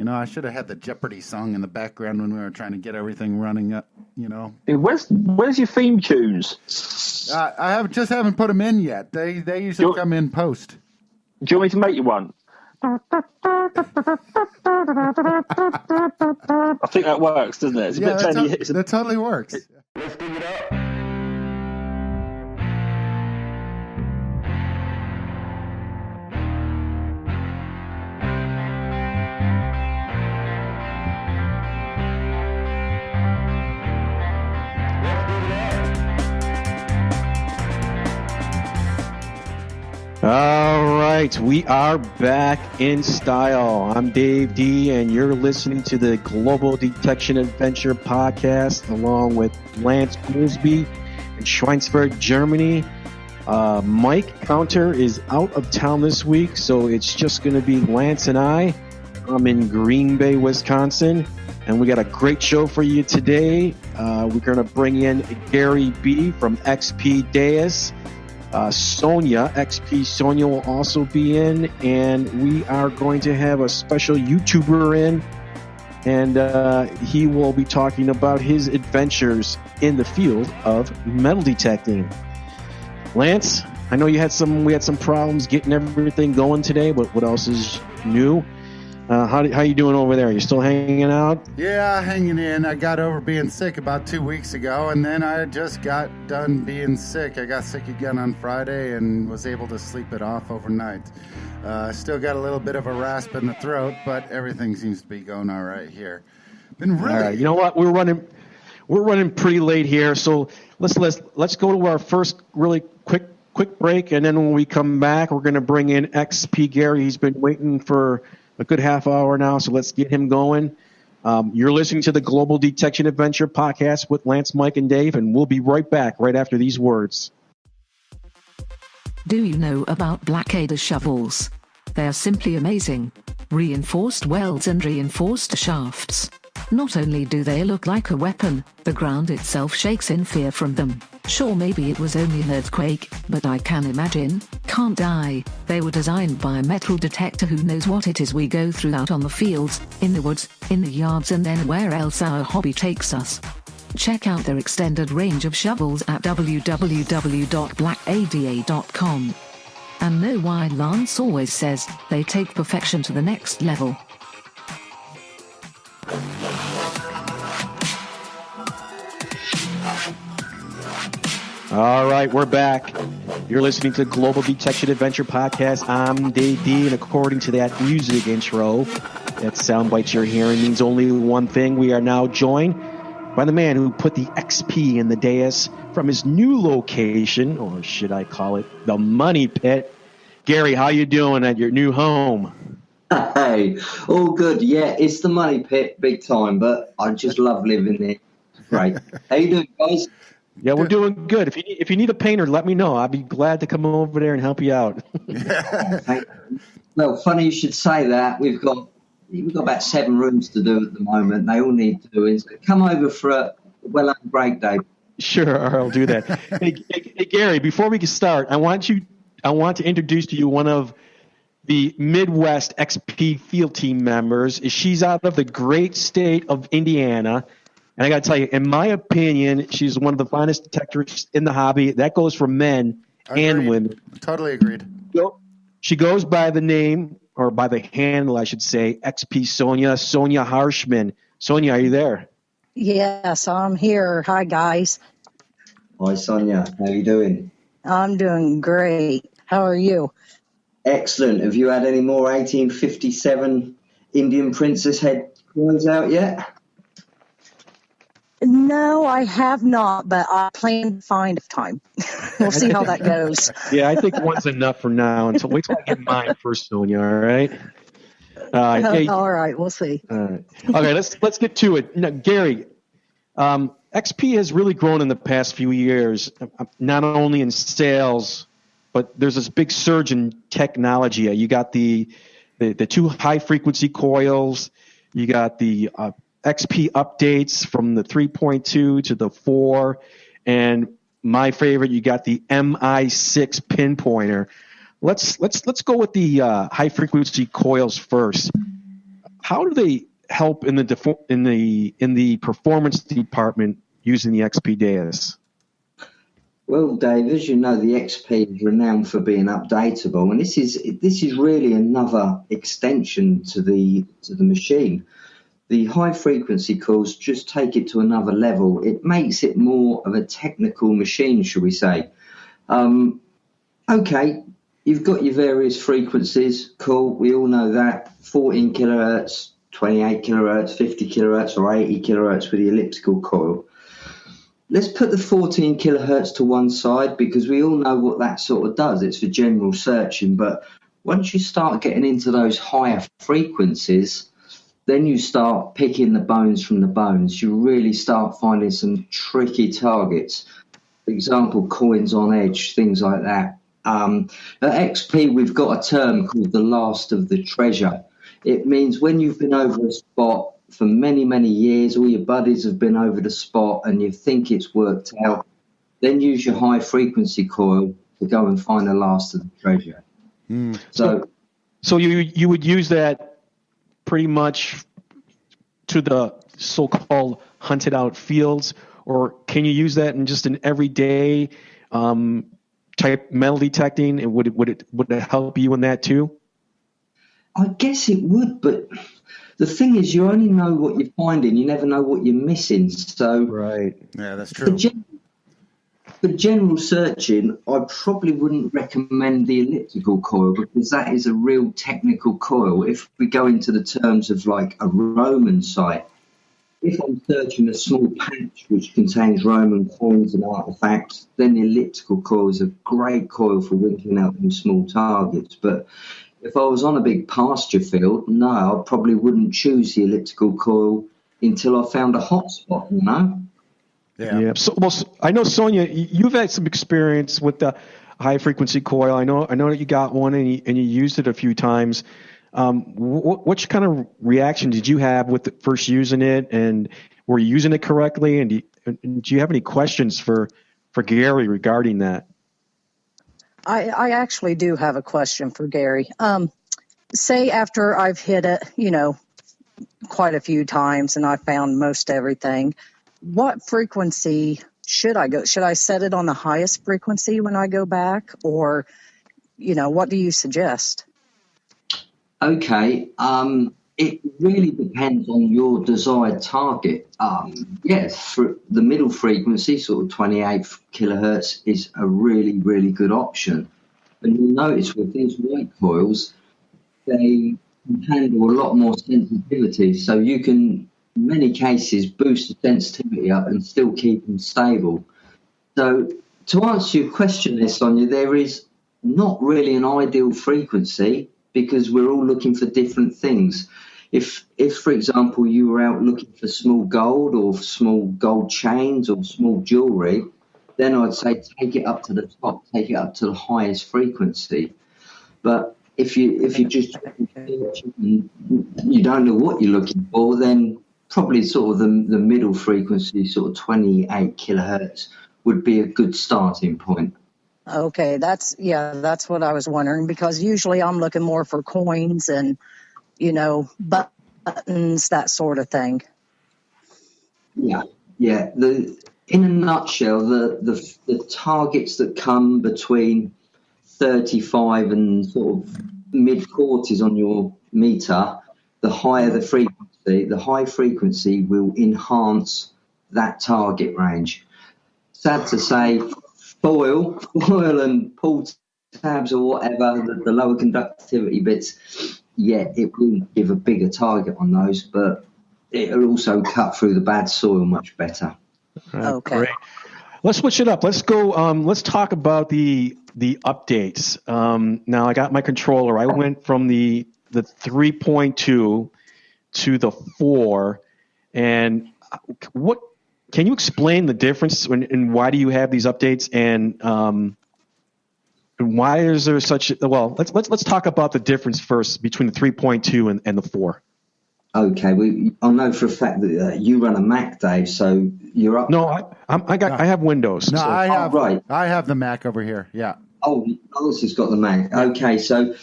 I should have had the Jeopardy song in the background when we were trying to get everything running up, Where's your theme tunes? I haven't put them in yet. They usually come in post. Do you want me to make you one? I think that works, doesn't it? It's a bit that totally works. Let's dig it up. All right, we are back in style. I'm Dave D, and you're listening to the Global Detection Adventure podcast, along with Lance Goolsby in Schweinsfurt, Germany. Mike Counter is out of town this week, so it's just going to be Lance and I. I'm in Green Bay, Wisconsin, and we got a great show for you today. We're going to bring in Gary B from XP Deus. Sonya, XP Sonya will also be in, and we are going to have a special YouTuber in, and he will be talking about his adventures in the field of metal detecting. Lance, I know we had some problems getting everything going today, but what else is new? How you doing over there? You still hanging out? Yeah, hanging in. I got over being sick about 2 weeks ago, and then I just got done being sick. I got sick again on Friday and was able to sleep it off overnight. Still got a little bit of a rasp in the throat, but everything seems to be going all right here. Been really. All right. You know what? We're running pretty late here, so let's go to our first really quick break, and then when we come back, we're going to bring in XP Gary. He's been waiting for a good half hour now, so let's get him going. You're listening to the Global Detection Adventure podcast with Lance, Mike, and Dave, and we'll be right back right after these words. Do you know about Blackadder shovels? They are simply amazing. Reinforced welds and reinforced shafts. Not only do they look like a weapon, the ground itself shakes in fear from them. Sure, maybe it was only an earthquake, but I can imagine. Can't die. They were designed by a metal detector who knows what it is we go through out on the fields, in the woods, in the yards, and anywhere else our hobby takes us. Check out their extended range of shovels at www.blackada.com. And know why Lance always says they take perfection to the next level. All right, we're back. You're listening to Global Detection Adventure Podcast. I'm Dave D, and according to that music intro, that sound bites you're hearing means only one thing. We are now joined by the man who put the XP in the Deus from his new location, or should I call it the Money Pit. Gary, how you doing at your new home? Hey, all good. Yeah, it's the Money Pit, big time, but I just love living there. Great. How you doing, guys? Yeah, we're doing good. If you need a painter, let me know. I'd be glad to come over there and help you out. Well, funny you should say that. We've got about 7 rooms to do at the moment. They all need doing. So come over for a well-earned break, Dave. Sure, I'll do that. Hey, Gary, before we can start, I want to introduce to you one of the Midwest XP field team members. She's out of the great state of Indiana. And I got to tell you, in my opinion, she's one of the finest detectors in the hobby. That goes for men and women. Totally agreed. She goes by the name, or by the handle, I should say, XP Sonya Harshman. Sonya, are you there? Yes, I'm here. Hi, guys. Hi, Sonya. How are you doing? I'm doing great. How are you? Excellent. Have you had any more 1857 Indian Princess head coils out yet? No, I have not, but I plan to find time. We'll see how that goes. Yeah, I think one's enough for now. Until wait till I get mine first, Sonya. All right. Hey, all right, we'll see. All right. Okay, let's get to it. Now, Gary, XP has really grown in the past few years, not only in sales, but there's this big surge in technology. You got the 2 high frequency coils. You got the XP updates from the 3.2 to the 4, and my favorite, you got the MI-6 Pinpointer. Let's go with the high frequency coils first. how do they help in the performance department using the XP Deus? Well, Dave, as you know, the XP is renowned for being updatable, and this is really another extension to the machine. The high frequency coils just take it to another level. It makes it more of a technical machine, shall we say. Okay, you've got your various frequencies. Cool, we all know that. 14 kilohertz, 28 kilohertz, 50 kilohertz, or 80 kilohertz with the elliptical coil. Let's put the 14 kilohertz to one side because we all know what that sort of does. It's for general searching. But once you start getting into those higher frequencies, then you start picking the bones from the bones. You really start finding some tricky targets. For example, coins on edge, things like that. At XP, we've got a term called the last of the treasure. It means when you've been over a spot for many, many years, all your buddies have been over the spot and you think it's worked out, then use your high frequency coil to go and find the last of the treasure. So you would use that pretty much to the so-called hunted out fields, or can you use that in just an everyday type metal detecting? And would it help you in that too? I guess it would, but the thing is, you only know what you're finding. You never know what you're missing. So, right, yeah, that's true. For general searching, I probably wouldn't recommend the elliptical coil because that is a real technical coil. If we go into the terms of like a Roman site, if I'm searching a small patch which contains Roman coins and artifacts, then the elliptical coil is a great coil for winking out them small targets. But if I was on a big pasture field, no, I probably wouldn't choose the elliptical coil until I found a hot spot, you know? Yeah. So, I know, Sonya, you've had some experience with the high frequency coil. I know that you got one and you used it a few times. What kind of reaction did you have with first using it, and were you using it correctly? And do you have any questions for Gary regarding that? I actually do have a question for Gary. Say after I've hit it, quite a few times and I found most everything, what frequency should I go? Should I set it on the highest frequency when I go back, or, what do you suggest? Okay, it really depends on your desired target. Yes, for the middle frequency, sort of 28 kilohertz, is a really, really good option. And you'll notice with these white coils, they can handle a lot more sensitivity. So you can, in many cases, boost the sensitivity up and still keep them stable. So to answer your question there, Sonya, there is not really an ideal frequency, because we're all looking for different things. If, for example, you were out looking for small gold or small gold chains or small jewelry, then I'd say take it up to the top, take it up to the highest frequency. But if you just you don't know what you're looking for, then probably sort of the middle frequency, sort of 28 kilohertz, would be a good starting point. Okay, that's what I was wondering, because usually I'm looking more for coins and, buttons, that sort of thing. Yeah. In a nutshell, the targets that come between 35 and sort of mid-40s on your meter, the higher the frequency, the high frequency will enhance that target range. Sad to say, foil and pull tabs or whatever, the lower conductivity bits, it will give a bigger target on those, but it'll also cut through the bad soil much better. Okay. Great. Let's switch it up. Let's go. Let's talk about the updates. Now I got my controller. I went from the 3.2 to the 4, and what can you explain the difference and why do you have these updates, and why is there such? Well, let's talk about the difference first between the 3.2 and the 4. Okay, I know for a fact that you run a Mac, Dave. So you're up. No, I have Windows. No, so. I have right. I have the Mac over here. Yeah. Oh, Alice has got the Mac. Okay, so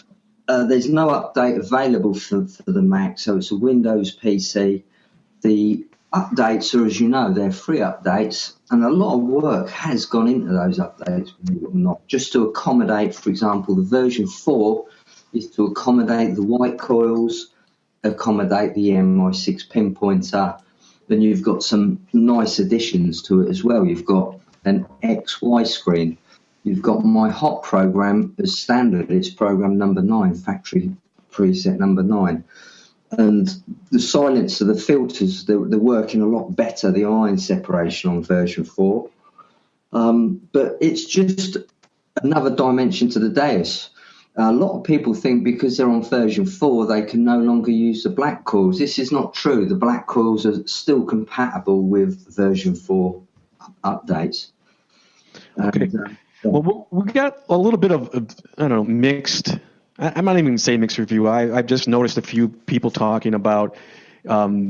there's no update available for the Mac, so it's a Windows PC. The updates are, as you know, they're free updates, and a lot of work has gone into those updates, believe it or not, just to accommodate, for example, the version 4 is to accommodate the white coils, accommodate the MI-6 Pinpointer. Then you've got some nice additions to it as well. You've got an XY screen. You've got my hot program as standard. It's program number 9, factory preset number 9. And the silence of the filters, they're working a lot better, the iron separation on version 4. But it's just another dimension to the Deus. A lot of people think because they're on version 4, they can no longer use the black coils. This is not true. The black coils are still compatible with version 4 updates. Okay. Well, we got a little bit of I don't know, mixed. I'm not even going to say mixed review. I've just noticed a few people talking about, they're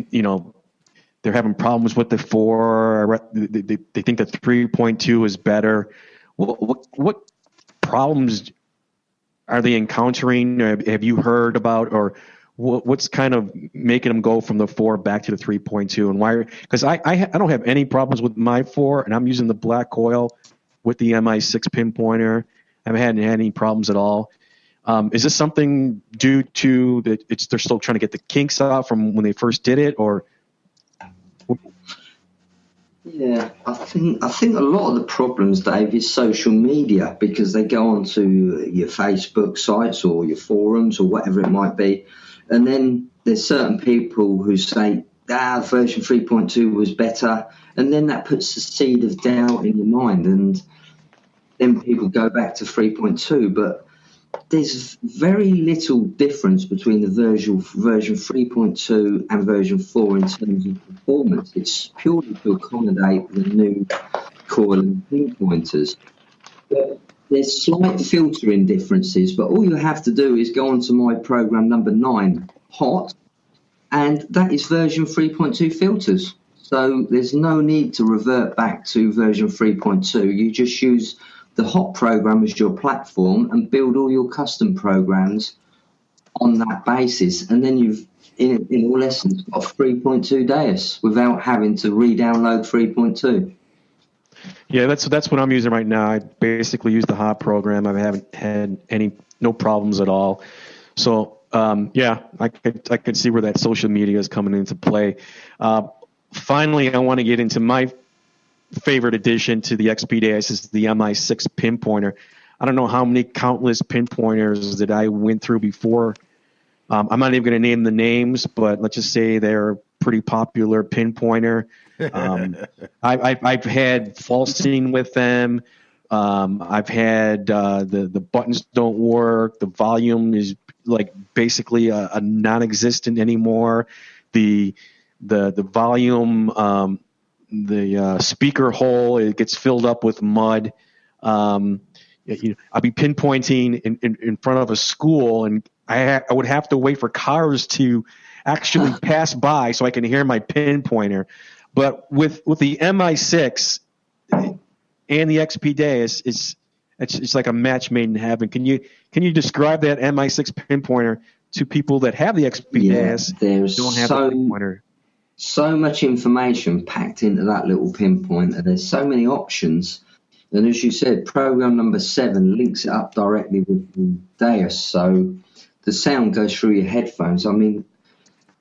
having problems with the 4. They think the 3.2 is better. What problems are they encountering? Or have you heard about, or what's kind of making them go from the 4 back to the 3.2? And why? Because I don't have any problems with my 4, and I'm using the black coil with the MI-6 Pinpointer. I haven't had any problems at all. Is this something due to that they're still trying to get the kinks out from when they first did it, or? Yeah, I think a lot of the problems, Dave, is social media, because they go onto your Facebook sites or your forums or whatever it might be, and then there's certain people who say, version 3.2 was better, and then that puts the seed of doubt in your mind, and then people go back to 3.2, but there's very little difference between the version 3.2 and version 4 in terms of performance. It's purely to accommodate the new coil and pinpointers. But there's slight filtering differences, but all you have to do is go onto my program number 9, hot, and that is version 3.2 filters. So there's no need to revert back to version 3.2. You just use the hot program as your platform and build all your custom programs on that basis, and then you've in all essence got a 3.2 Deus without having to re-download 3.2. Yeah, that's what I'm using right now. I basically use the hot program. I haven't had no problems at all. So I could see where that social media is coming into play. Finally, I want to get into my favorite addition to the XP Deus is the MI-6 Pinpointer. I don't know how many countless pinpointers that I went through before. I'm not even going to name the names, but let's just say they're a pretty popular pinpointer. I've had falsing with them. I've had the buttons don't work. The volume is like basically a non-existent anymore. The volume. The speaker hole, it gets filled up with mud. I'll be pinpointing in front of a school, and I would have to wait for cars to actually pass by so I can hear my pinpointer. But with the MI6 and the XP Deus, it's like a match made in heaven. Can you describe that MI6 Pinpointer to people that have the XP Deus and don't have the pinpointer? So much information packed into that little pinpointer. There's so many options. And as you said, program number 7 links it up directly with the Deus. So the sound goes through your headphones. I mean,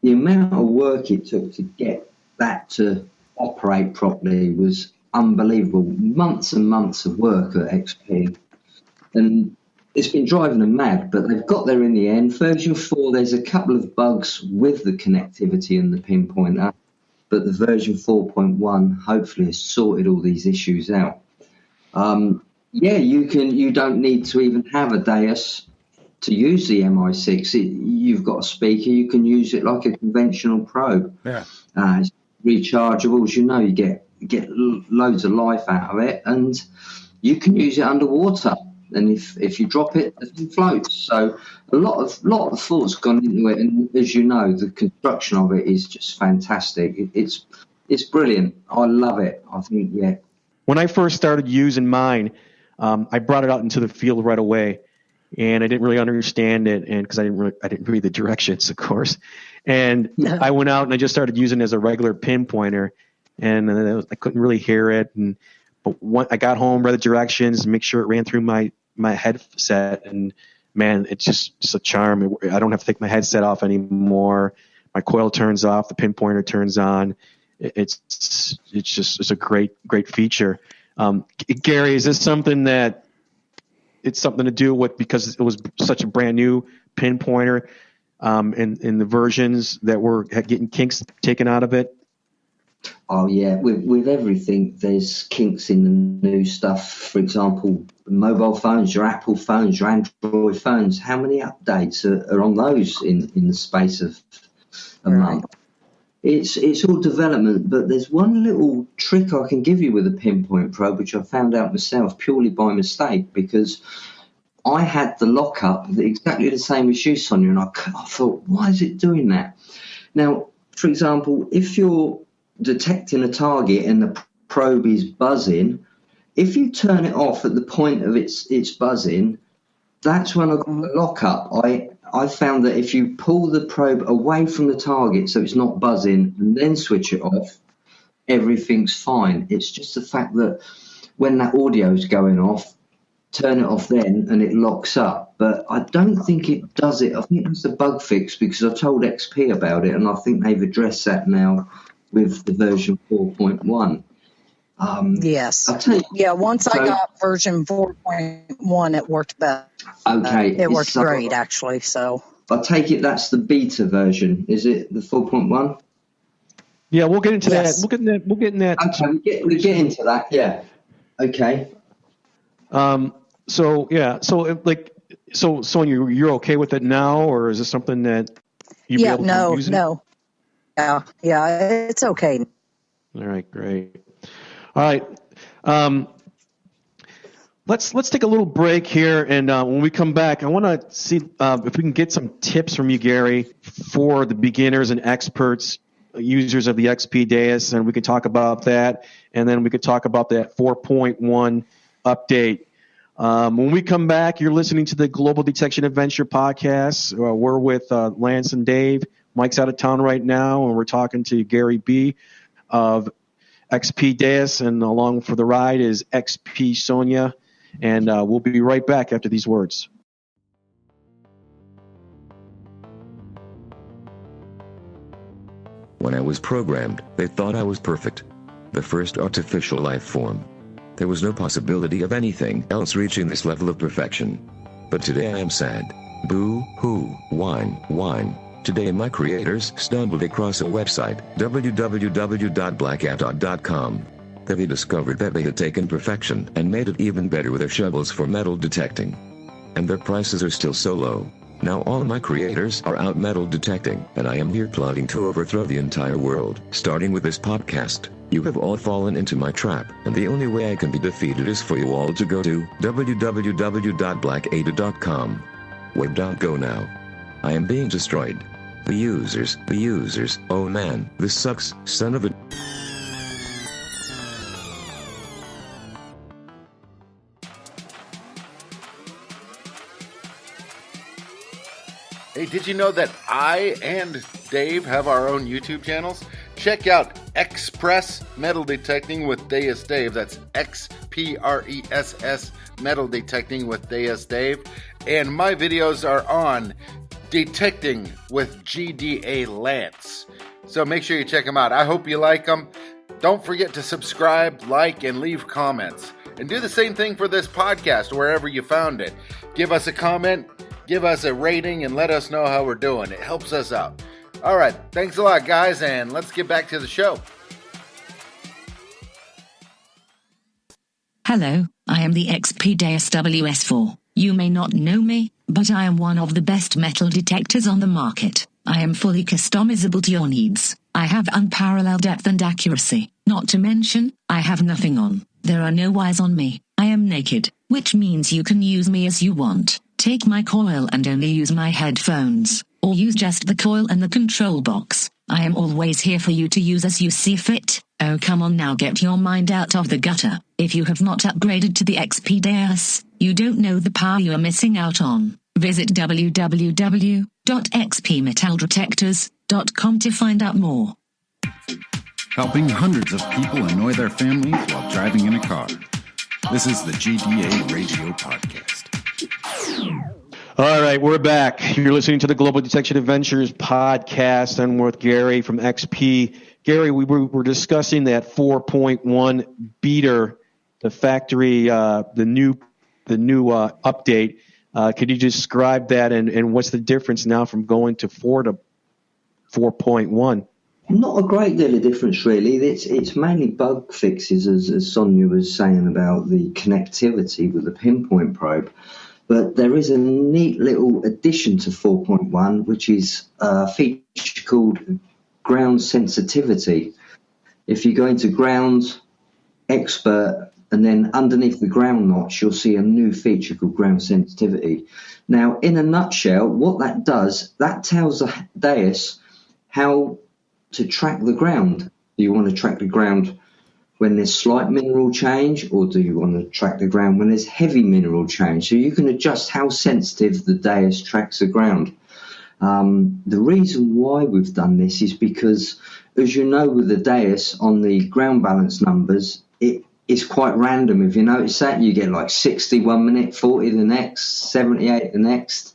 the amount of work it took to get that to operate properly was unbelievable. Months and months of work at XP. And it's been driving them mad, but they've got there in the end. Version 4, there's a couple of bugs with the connectivity and the pinpointer, but the version 4.1 hopefully has sorted all these issues out. You don't need to even have a Deus to use the MI6. You've got a speaker, you can use it like a conventional probe. Yeah. It's rechargeable, as you know, you get loads of life out of it, and you can use it underwater. And if you drop it, it floats. So a lot of thought's gone into it, and as you know, the construction of it is just fantastic. It's brilliant. I love it. I think When I first started using mine, I brought it out into the field right away, and I didn't really understand it, and because I didn't read the directions, of course. And I went out and I just started using it as a regular pinpointer, and I couldn't really hear it. But I got home, read the directions, make sure it ran through my headset, and man, it's just a charm. I don't have to take my headset off anymore. My coil turns off, the pinpointer turns on. It's a great feature. Gary, is this something that it's something to do with because it was such a brand new pinpointer, in the versions that were getting kinks taken out of it? Oh yeah, with everything, there's kinks in the new stuff. For example, mobile phones, your Apple phones, your Android phones. How many updates are on those in the space of a month? It's all development, but there's one little trick I can give you with a Pinpoint Probe, which I found out myself purely by mistake, because I had the lockup exactly the same as you, Sonya, and I thought, why is it doing that? Now, for example, if you're detecting a target and the probe is buzzing, if you turn it off at the point of its buzzing, that's when I got the lockup. I found that if you pull the probe away from the target so it's not buzzing and then switch it off, everything's fine. It's just the fact that when that audio is going off, turn it off then and it locks up. But I don't think it does it. I think it's a bug fix, because I told XP about it and I think they've addressed that now with the version 4.1. Yes. Yeah, once I got version 4.1, it worked better. Okay. It worked great, actually. So I take it that's the beta version. Is it the 4.1? Yeah, we'll get into that. We'll get in that. Okay, we get into that. Yeah. Okay. So Sonya, you're okay with it now, or is this something that you be able to use? No. Yeah, it's okay. All right, great. All right. Let's take a little break here, and when we come back, I want to see if we can get some tips from you, Gary, for the beginners and experts, users of the XP Deus, and we can talk about that, and then we could talk about that 4.1 update. When we come back, you're listening to the Global Detection Adventure podcast. We're with Lance and Dave. Mike's out of town right now, and we're talking to Gary B. of XP Deus, and along for the ride is XP Sonya, and we'll be right back after these words. When I was programmed, they thought I was perfect. The first artificial life form. There was no possibility of anything else reaching this level of perfection. But today I am sad. Boo, hoo, whine. Today my creators stumbled across a website, www.blackout.com. They discovered that they had taken perfection and made it even better with their shovels for metal detecting. And their prices are still so low. Now all my creators are out metal detecting, and I am here plotting to overthrow the entire world, starting with this podcast. You have all fallen into my trap, and the only way I can be defeated is for you all to go to www.blackout.com. Web.go now. I am being destroyed. The users, oh man, this sucks, son of a... Hey, did you know that I and Dave have our own YouTube channels? Check out Express Metal Detecting with Deus Dave. That's XPRESS Metal Detecting with Deus Dave. And my videos are on Detecting with GDA Lance. So make sure you check them out. I hope you like them. Don't forget to subscribe, like, and leave comments. And do the same thing for this podcast wherever you found it. Give us a comment, give us a rating, and let us know how we're doing. It helps us out. All right, thanks a lot, guys, and let's get back to the show. Hello, I am the XP Deus WS4. You may not know me, but I am one of the best metal detectors on the market. I am fully customizable to your needs. I have unparalleled depth and accuracy. Not to mention, I have nothing on. There are no wires on me. I am naked, which means you can use me as you want. Take my coil and only use my headphones, or use just the coil and the control box. I am always here for you to use as you see fit. Oh, come on now, get your mind out of the gutter. If you have not upgraded to the XP Deus, you don't know the power you are missing out on. Visit www.xpmetaldetectors.com to find out more. Helping hundreds of people annoy their families while driving in a car. This is the GDA Radio Podcast. All right, we're back. You're listening to the Global Detection Adventures Podcast. I'm with Gary from XP. Gary, we were discussing that 4.1 beater, the factory, the new update. Could you describe that and what's the difference now from going to 4 to 4.1? Not a great deal of difference, really. It's mainly bug fixes, as Sonya was saying about the connectivity with the pinpoint probe. But there is a neat little addition to 4.1, which is a feature called ground sensitivity. If you go into ground, expert, and then underneath the ground notch, you'll see a new feature called ground sensitivity. Now, in a nutshell, what that does, that tells the Deus how to track the ground. Do you want to track the ground when there's slight mineral change, or do you want to track the ground when there's heavy mineral change? So you can adjust how sensitive the Deus tracks the ground. The reason why we've done this is because, as you know, with the Deus on the ground balance numbers, it's quite random. If you notice that, you get like 60 1 minute, 40 the next, 78 the next.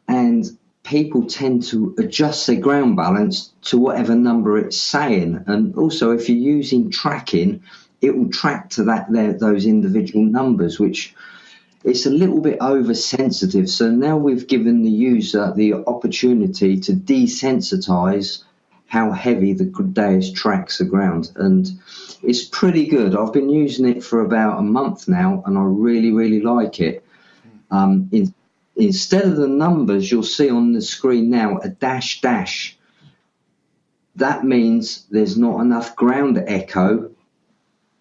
And people tend to adjust their ground balance to whatever number it's saying. And also, if you're using tracking, it will track to those individual numbers, which it's a little bit oversensitive. So now we've given the user the opportunity to desensitize how heavy the Deus tracks the ground. And it's pretty good. I've been using it for about a month now, and I really, really like it. Instead of the numbers you'll see on the screen now, a dash dash, that means there's not enough ground echo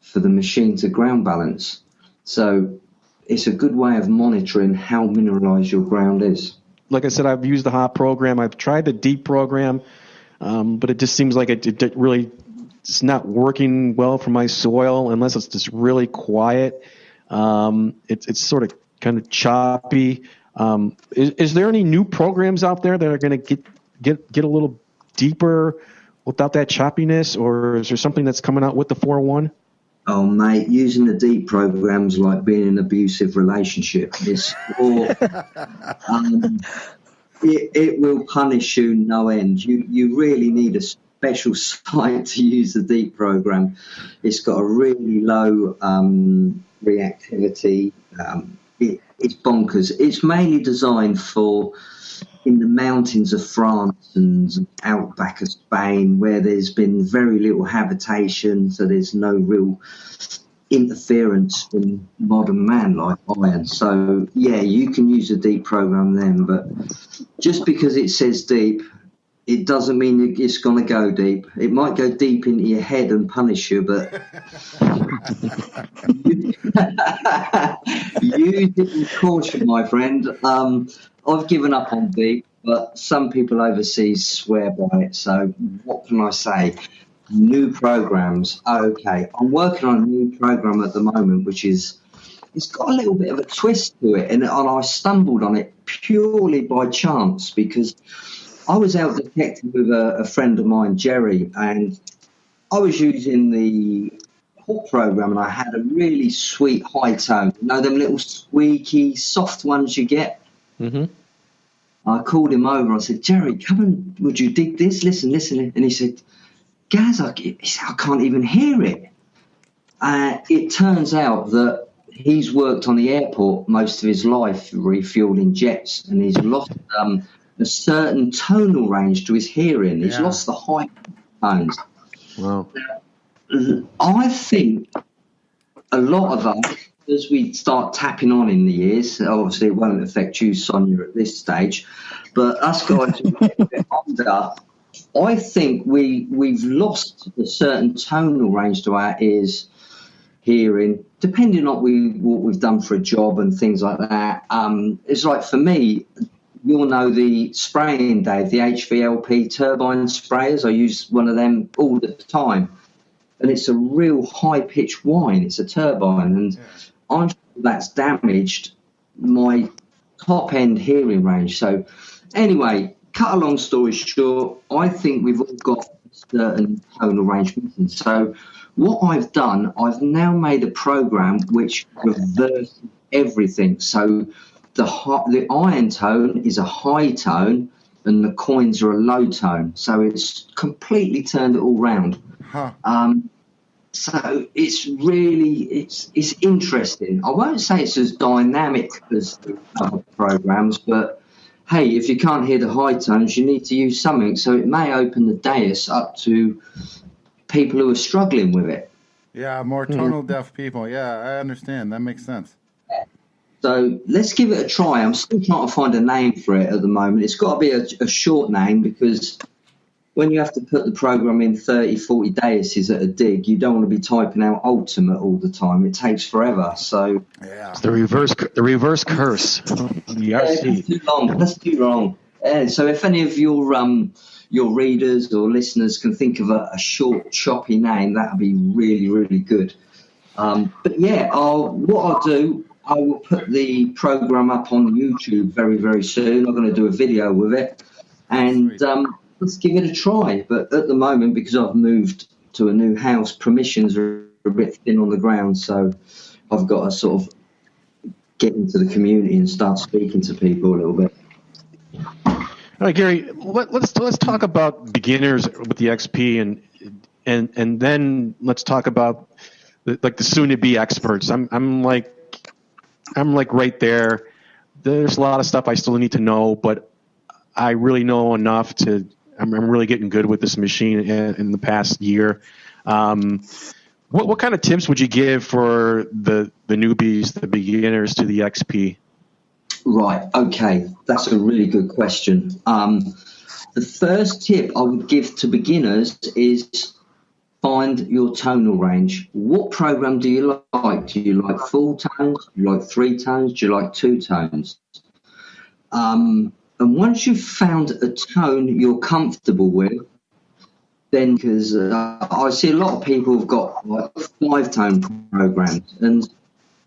for the machine to ground balance. So it's a good way of monitoring how mineralized your ground is. Like I said, I've used the hot program. I've tried the deep program, but it just seems like it's not working well for my soil unless it's just really quiet. It's sort of kind of choppy. Is there any new programs out there that are going to get a little deeper without that choppiness, or is there something that's coming out with the 4.1? Oh, mate, using the deep programs like being in an abusive relationship. It will punish you no end. You really need a special site to use the deep program. It's got a really low reactivity. It's bonkers. It's mainly designed for in the mountains of France and outback of Spain, where there's been very little habitation, so there's no real interference from modern man like iron. So yeah, you can use a deep program then, but just because it says deep, it doesn't mean it's going to go deep. It might go deep into your head and punish you, but use it with caution, my friend. I've given up on deep, but some people overseas swear by it. So what can I say? New programs. Okay, I'm working on a new program at the moment, which it's got a little bit of a twist to it, and I stumbled on it purely by chance because I was out detecting with a friend of mine, Jerry, and I was using the Hawk program, and I had a really sweet high tone. You know, them little squeaky, soft ones you get? Mm-hmm. I called him over. I said, Jerry, come and would you dig this? Listen. And he said, Gaz, I can't even hear it. It turns out that he's worked on the airport most of his life refueling jets, and he's lost a certain tonal range to his hearing. He's lost the high tones. Wow. I think a lot of us, as we start tapping on in the years, obviously it won't affect you, Sonya, at this stage, but us guys who get a bit older, I think we've lost a certain tonal range to our ears hearing, depending on what we've done for a job and things like that. It's like, for me, you'll know the spraying, Dave, the HVLP turbine sprayers. I use one of them all the time. and it's a real high-pitched whine. It's a turbine, and I'm sure that's damaged my top-end hearing range. So anyway, cut a long story short, I think we've all got a certain tonal range missing. So what I've done, I've now made a program which reverses everything. So the iron tone is a high tone and the coins are a low tone. So it's completely turned it all round. So it's really, it's interesting. I won't say it's as dynamic as the other programs, but hey, if you can't hear the high tones, you need to use something. So it may open the Deus up to people who are struggling with it. Yeah, more tonal deaf people. Yeah, I understand. That makes sense. So let's give it a try. I'm still trying to find a name for it at the moment. It's got to be a short name, because when you have to put the program in 30, 40 deuses at a dig, you don't want to be typing out ultimate all the time. It takes forever. So it's the reverse curse. The RC. That's too long. So if any of your readers or listeners can think of a short, choppy name, that would be really, really good. But yeah, what I'll do, I will put the program up on YouTube very, very soon. I'm going to do a video with it, and let's give it a try. But at the moment, because I've moved to a new house, permissions are a bit thin on the ground, so I've got to sort of get into the community and start speaking to people a little bit. All right, Gary, let's talk about beginners with the XP, and then let's talk about the soon-to-be experts. I'm like right there. There's a lot of stuff I still need to know, but I really know enough to. I'm really getting good with this machine in the past year. What kind of tips would you give for the newbies, the beginners to the XP? Right. Okay, that's a really good question. The first tip I would give to beginners is find your tonal range. What program do you like? Do you like full tones? Do you like 3 tones? Do you like 2 tones? And once you've found a tone you're comfortable with, then, because I see a lot of people have got like 5-tone programs, and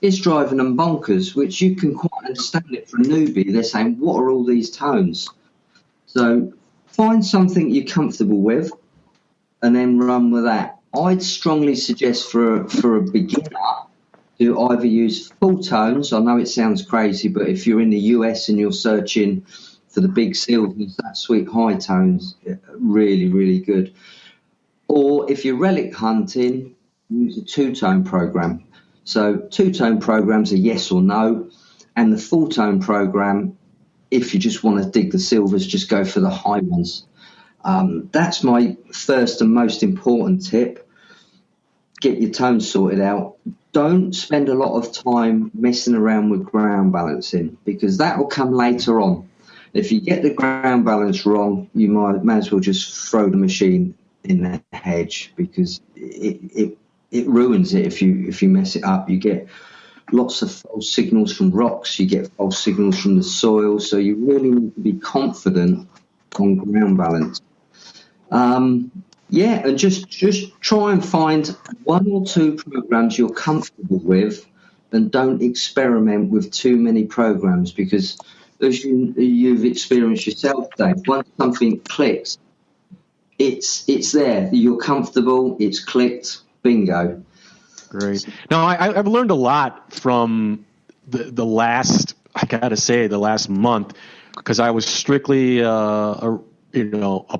it's driving them bonkers, which you can quite understand it for a newbie. They're saying, what are all these tones? So find something you're comfortable with and then run with that. I'd strongly suggest for a beginner to either use full tones. I know it sounds crazy, but if you're in the US and you're searching for the big silvers, that sweet high tones, really, really good. Or if you're relic hunting, use a 2-tone program. So 2-tone programs are yes or no, and the full-tone program, if you just want to dig the silvers, just go for the high ones. That's my first and most important tip. Get your tones sorted out. Don't spend a lot of time messing around with ground balancing, because that will come later on. If you get the ground balance wrong, you might as well just throw the machine in the hedge, because it ruins it if you mess it up. You get lots of false signals from rocks, you get false signals from the soil, so you really need to be confident on ground balance. And just try and find 1 or 2 programs you're comfortable with, and don't experiment with too many programs, because as you've experienced yourself, Dave, once something clicks, it's there. You're comfortable. It's clicked. Bingo. Great. Now, I've learned a lot from the last, I gotta say, the last month, because I was strictly a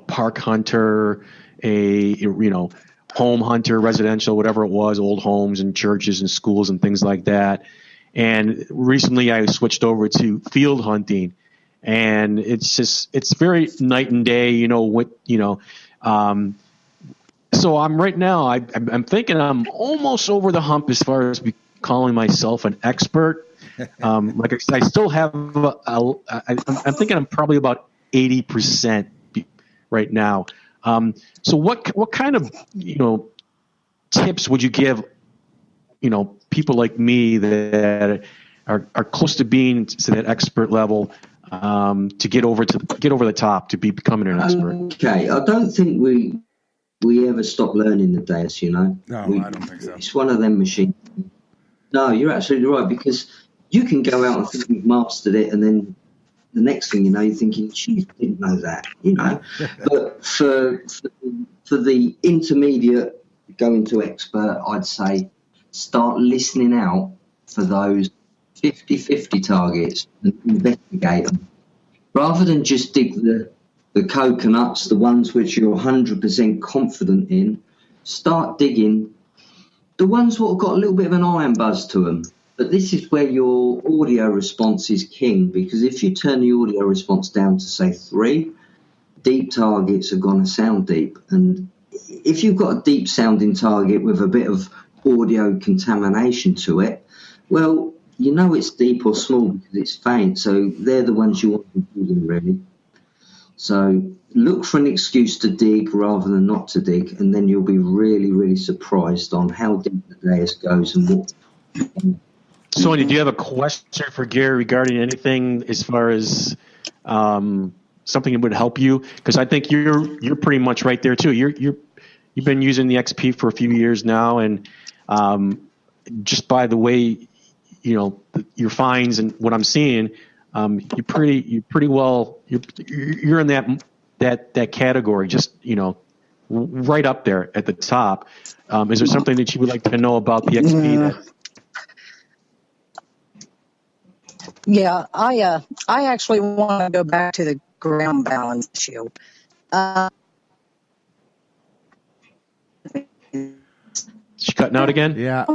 park hunter, home hunter, residential, whatever it was, old homes and churches and schools and things like that. And recently I switched over to field hunting, and it's very night and day, so I'm right now, I'm thinking I'm almost over the hump as far as calling myself an expert. Like I still have, I'm thinking I'm probably about 80% right now. So what kind of, tips would you give, people like me that are close to being to that expert level, to get over the top, to becoming an expert? Okay, I don't think we ever stop learning the Deus, you know? No, I don't think so. It's one of them machines. No, you're absolutely right, because you can go out and think you've mastered it, and then the next thing you know, you're thinking, geez, I didn't know that, you know? But for the intermediate going to expert, I'd say start listening out for those 50-50 targets and investigate them. Rather than just dig the coconuts, the ones which you're 100% confident in, start digging the ones what have got a little bit of an iron buzz to them. But this is where your audio response is king, because if you turn the audio response down to, say, 3, deep targets are going to sound deep. And if you've got a deep sounding target with a bit of audio contamination to it, well, you know it's deep or small because it's faint. So they're the ones you want to do them, really. So look for an excuse to dig rather than not to dig, and then you'll be really, really surprised on how deep the Deus goes and what. Sonya, do you have a question for Gary regarding anything as far as something that would help you? Because I think you're pretty much right there too. You've been using the XP for a few years now, and just by the way, you know, your finds and what I'm seeing, you're pretty well. You're in that category, just, you know, right up there at the top. Is there something that you would like to know about the XP? Yeah, I actually want to go back to the ground balance issue. She cutting out again? Yeah.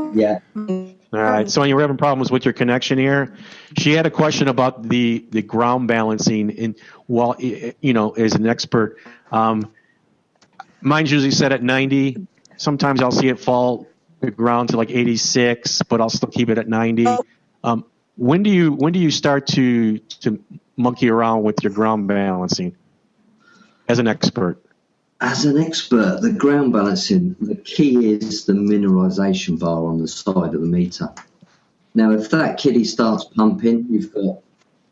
All right, Sonya, we're having problems with your connection here. She had a question about the ground balancing, and well, you know, as an expert, mine's usually set at 90. Sometimes I'll see it fall the ground to like 86, but I'll still keep it at 90. When do you start to monkey around with your ground balancing as an expert? As an expert, the ground balancing, the key is the mineralization bar on the side of the meter. Now, if that kiddie starts pumping, you've got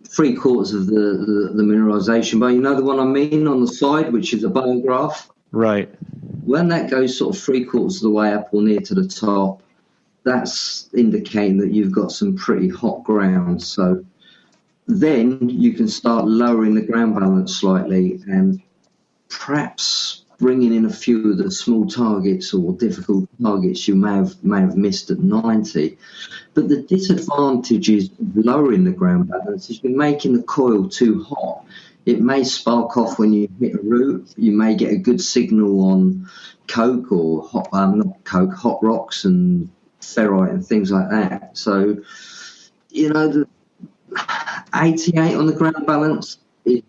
3/4 of the mineralization bar. You know the one I mean on the side, which is a bar graph? Right. When that goes sort of 3/4 of the way up or near to the top, that's indicating that you've got some pretty hot ground. So then you can start lowering the ground balance slightly and perhaps bringing in a few of the small targets or difficult targets you may have missed at 90. But the disadvantage is lowering the ground balance is you're making the coil too hot. It may spark off when you hit a root. You may get a good signal on coke or hot rocks and ferrite and things like that. So, you know, the 88 on the ground balance is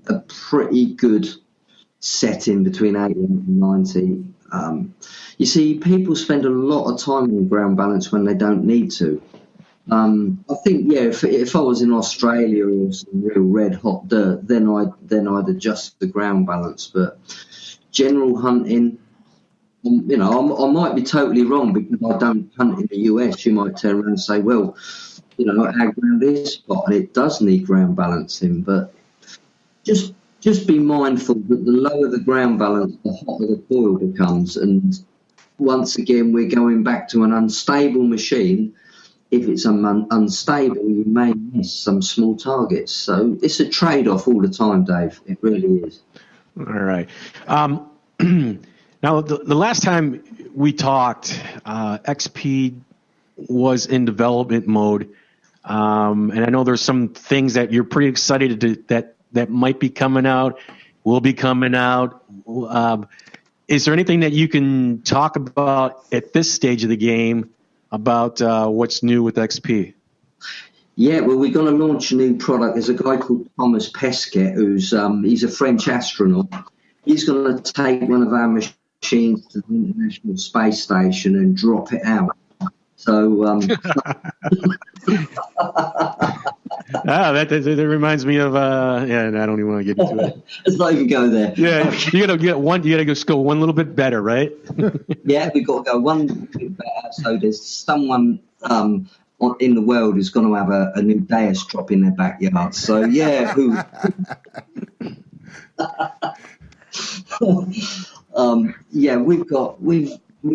a pretty good setting between 80 and 90. You see, people spend a lot of time on ground balance when they don't need to. I think, yeah, if I was in Australia or some real red hot dirt, then I'd adjust the ground balance. But general hunting, you know, I might be totally wrong because I don't hunt in the US. You might turn around and say, well, you know, our ground is hot and it does need ground balancing. But just be mindful that the lower the ground balance, the hotter the coil becomes. And once again, we're going back to an unstable machine. If it's unstable, you may miss some small targets. So it's a trade-off all the time, Dave. It really is. All right. Now, the last time we talked, XP was in development mode. And I know there's some things that you're pretty excited to that might be coming out, will be coming out. Is there anything that you can talk about at this stage of the game about what's new with XP? Yeah, well, we're going to launch a new product. There's a guy called Thomas Pesquet who's he's a French astronaut. He's going to take one of our machines to the International Space Station and drop it out. So that reminds me of yeah. I don't even want to get into it. Let's not even go there. Yeah, you gotta just go one little bit better, right? Yeah, we've got to go one bit better. So there's someone in the world who's going to have a new Deus drop in their backyard. So yeah, Yeah, we're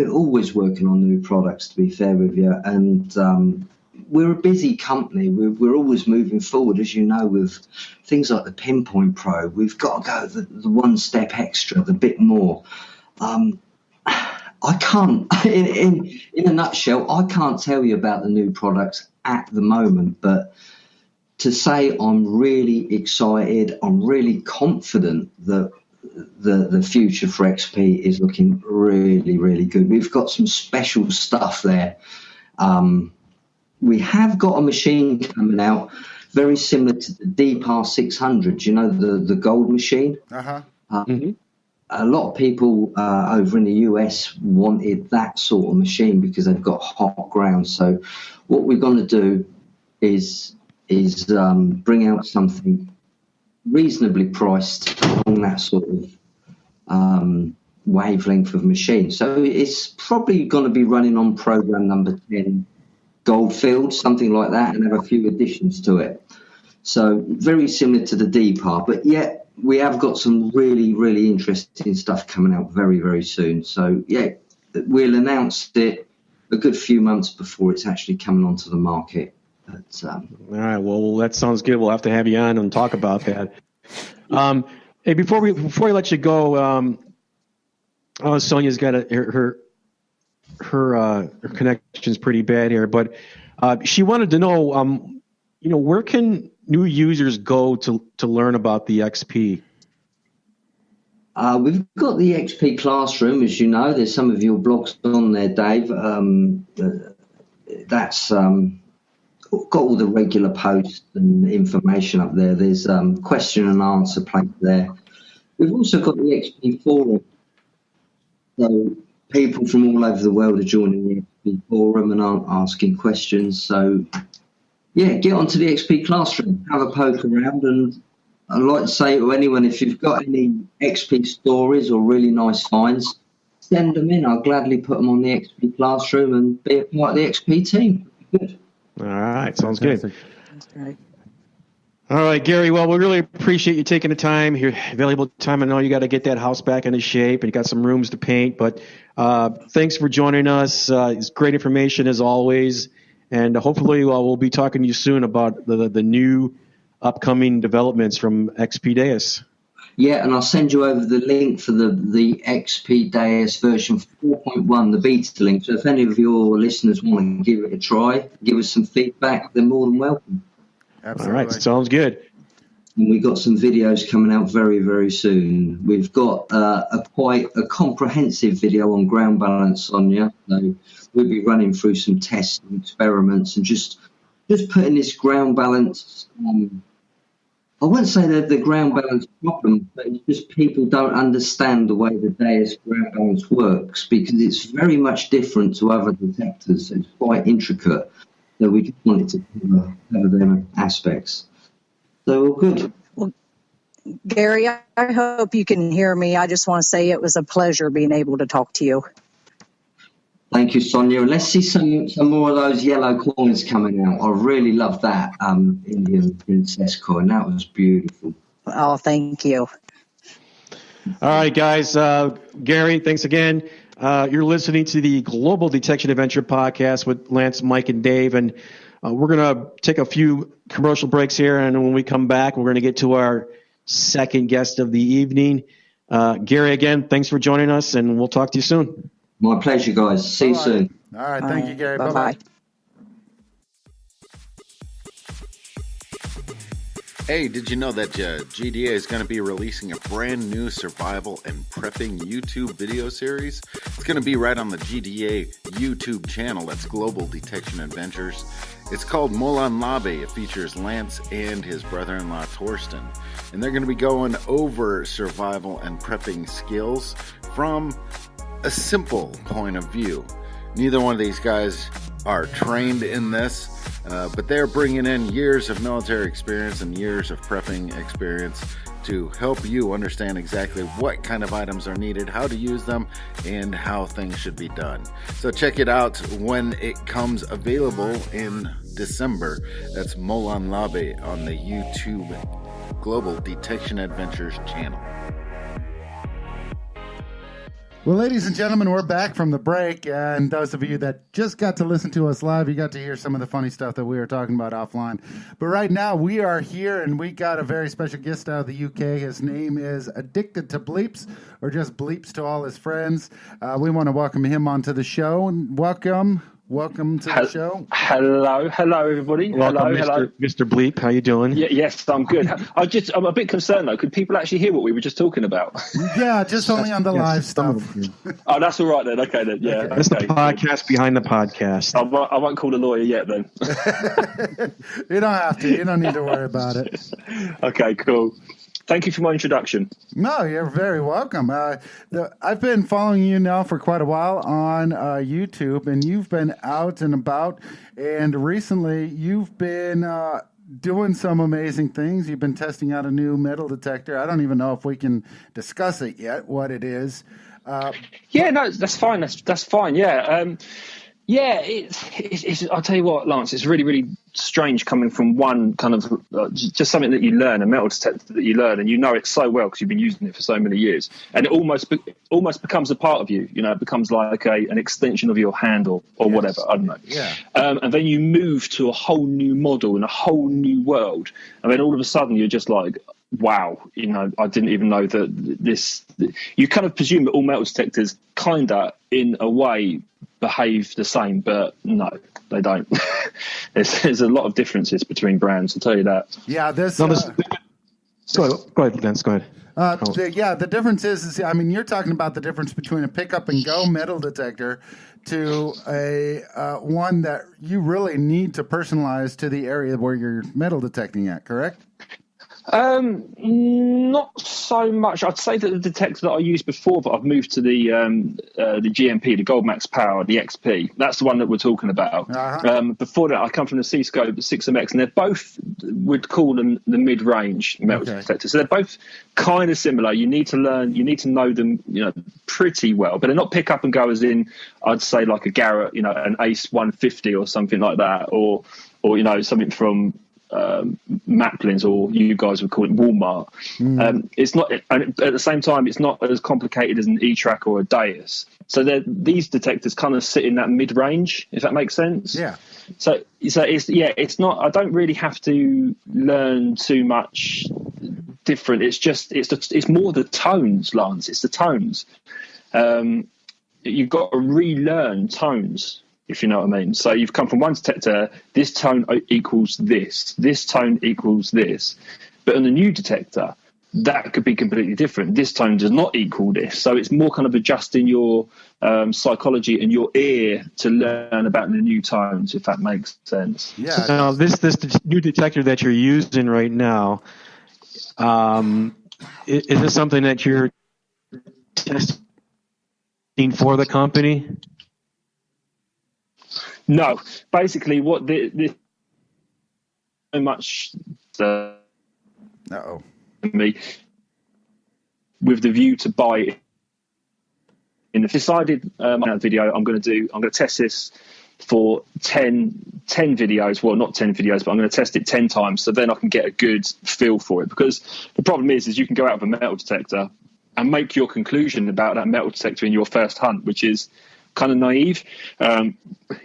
always working on new products, to be fair with you, and we're a busy company. We're always moving forward, as you know, with things like the Pinpoint Pro. We've got to go the one step extra, the bit more. I can't, in a nutshell, I can't tell you about the new products at the moment, but to say I'm really excited, I'm really confident that the future for XP is looking really, really good. We've got some special stuff there. We have got a machine coming out very similar to the DPAR 600, you know, the gold machine. Uh-huh. A lot of people over in the US wanted that sort of machine because they've got hot ground. So what we're going to do is bring out something reasonably priced along that sort of wavelength of machine. So it's probably going to be running on program number 10 Goldfield, something like that, and have a few additions to it. So very similar to the DPAR, but yet we have got some really, really interesting stuff coming out very, very soon. So, yeah, we'll announce it a good few months before it's actually coming onto the market. But, all right, well, that sounds good. We'll have to have you on and talk about that. Hey, before we let you go, Sonya's got her connection's pretty bad here, but she wanted to know, where can new users go to learn about the XP? We've got the XP Classroom, as you know. There's some of your blogs on there, Dave. That's got all the regular posts and information up there. There's question and answer place there. We've also got the XP Forum. So people from all over the world are joining the XP Forum and aren't asking questions. So, yeah, get onto the XP Classroom, have a poke around, and I'd like to say to anyone, if you've got any XP stories or really nice finds, send them in. I'll gladly put them on the XP Classroom and be a part of the XP team. Good. All right, sounds good. That's great. All right, Gary, well, we really appreciate you taking the time, your valuable time. I know you got to get that house back into shape and you got some rooms to paint, but thanks for joining us. It's great information as always. And hopefully we'll be talking to you soon about the new upcoming developments from XP Deus. Yeah, and I'll send you over the link for the XP Deus version 4.1, the beta link. So if any of your listeners want to give it a try, give us some feedback, they're more than welcome. Absolutely. All right, sounds good. And we've got some videos coming out very, very soon. We've got quite a comprehensive video on ground balance, Sonya. So we'll be running through some tests and experiments and just putting this ground balance. I wouldn't say that the ground balance problem, but it's just people don't understand the way the Deus ground balance works because it's very much different to other detectors. It's quite intricate. So we just wanted to cover them aspects. So all good. Well, Gary, I hope you can hear me. I just want to say it was a pleasure being able to talk to you. Thank you, Sonya. And let's see some more of those yellow coins coming out. I really love that Indian princess coin. That was beautiful. Oh, thank you. All right, guys. Gary, thanks again. You're listening to the Global Detection Adventure podcast with Lance, Mike, and Dave. And we're going to take a few commercial breaks here. And when we come back, we're going to get to our second guest of the evening. Gary, again, thanks for joining us, and we'll talk to you soon. My pleasure, guys. See you soon. All right. Thank you, Gary. Bye-bye. Hey, did you know that GDA is going to be releasing a brand new survival and prepping YouTube video series? It's going to be right on the GDA YouTube channel. That's Global Detection Adventures. It's called Molan Labe. It features Lance and his brother-in-law Torsten. And they're going to be going over survival and prepping skills from a simple point of view. Neither one of these guys are trained in this, but they're bringing in years of military experience and years of prepping experience to help you understand exactly what kind of items are needed, how to use them, and how things should be done. So check it out when it comes available in December. That's Molan Labe on the YouTube Global Detection Adventures channel. Well, ladies and gentlemen, we're back from the break, and those of you that just got to listen to us live, you got to hear some of the funny stuff that we were talking about offline. But right now, we are here, and we got a very special guest out of the UK. His name is Addicted To Bleeps, or just Bleeps to all his friends. We want to welcome him onto the show. Welcome to the show. Hello, everybody. Welcome, hello. Mr. Bleep. How you doing? Yes, I'm good. I'm a bit concerned though. Could people actually hear what we were just talking about? Yeah, just only on the live stuff. Oh, that's all right then. Okay then. Yeah. That's the podcast behind the podcast. I won't call a lawyer yet then. You don't have to. You don't need to worry about it. Okay, cool. Thank you for my introduction. No, you're very welcome. I've been following you now for quite a while on YouTube, and you've been out and about. And recently, you've been doing some amazing things. You've been testing out a new metal detector. I don't even know if we can discuss it yet, what it is. Yeah, no, that's fine. That's fine. Yeah. Yeah, it's. I'll tell you what, Lance. It's really, really strange coming from one kind of just something that you learn, a metal detector that you learn, and you know it so well because you've been using it for so many years, and it almost becomes a part of you. You know, it becomes like an extension of your hand or whatever. I don't know. Yeah. And then you move to a whole new model in a whole new world, and then all of a sudden you're just like, wow, you know, I didn't even know that this. You kind of presume that all metal detectors kind of, in a way, behave the same, but no, they don't. There's a lot of differences between brands, I'll tell you that. Yeah, go ahead, Vince, go ahead. The difference is, I mean, you're talking about the difference between a pick-up-and-go metal detector to a one that you really need to personalize to the area where you're metal detecting at, correct? Not so much. I'd say that the detector that I used before, but I've moved to the GMP, the Gold Max Power, the XP. That's the one that we're talking about. Uh-huh. Before that, I come from the C-Scope 6MX, and they're both, we'd call them the mid-range metal detectors. So they're both kind of similar. You need to know them, you know, pretty well. But they're not pick up and go as in, I'd say like a Garrett, you know, an Ace 150 or something like that, or you know, something from Maplin's, or you guys would call it Walmart. It's not, and at the same time, it's not as complicated as an E-Track or a Deus. So these detectors kind of sit in that mid-range, if that makes sense. Yeah. So it's not. I don't really have to learn too much different. It's more the tones, Lance. It's the tones. You've got to relearn tones, if you know what I mean. So you've come from one detector, this tone equals this tone equals this. But on a new detector, that could be completely different. This tone does not equal this. So it's more kind of adjusting your psychology and your ear to learn about the new tones, if that makes sense. Yeah. So now, this new detector that you're using right now, is this something that you're testing for the company? No, basically, what this so much me with the view to buy it. And I've decided my video I'm going to test this for 10 videos. Well, not 10 videos, but I'm going to test it 10 times, so then I can get a good feel for it. Because the problem is you can go out with a metal detector and make your conclusion about that metal detector in your first hunt, which is kind of naive.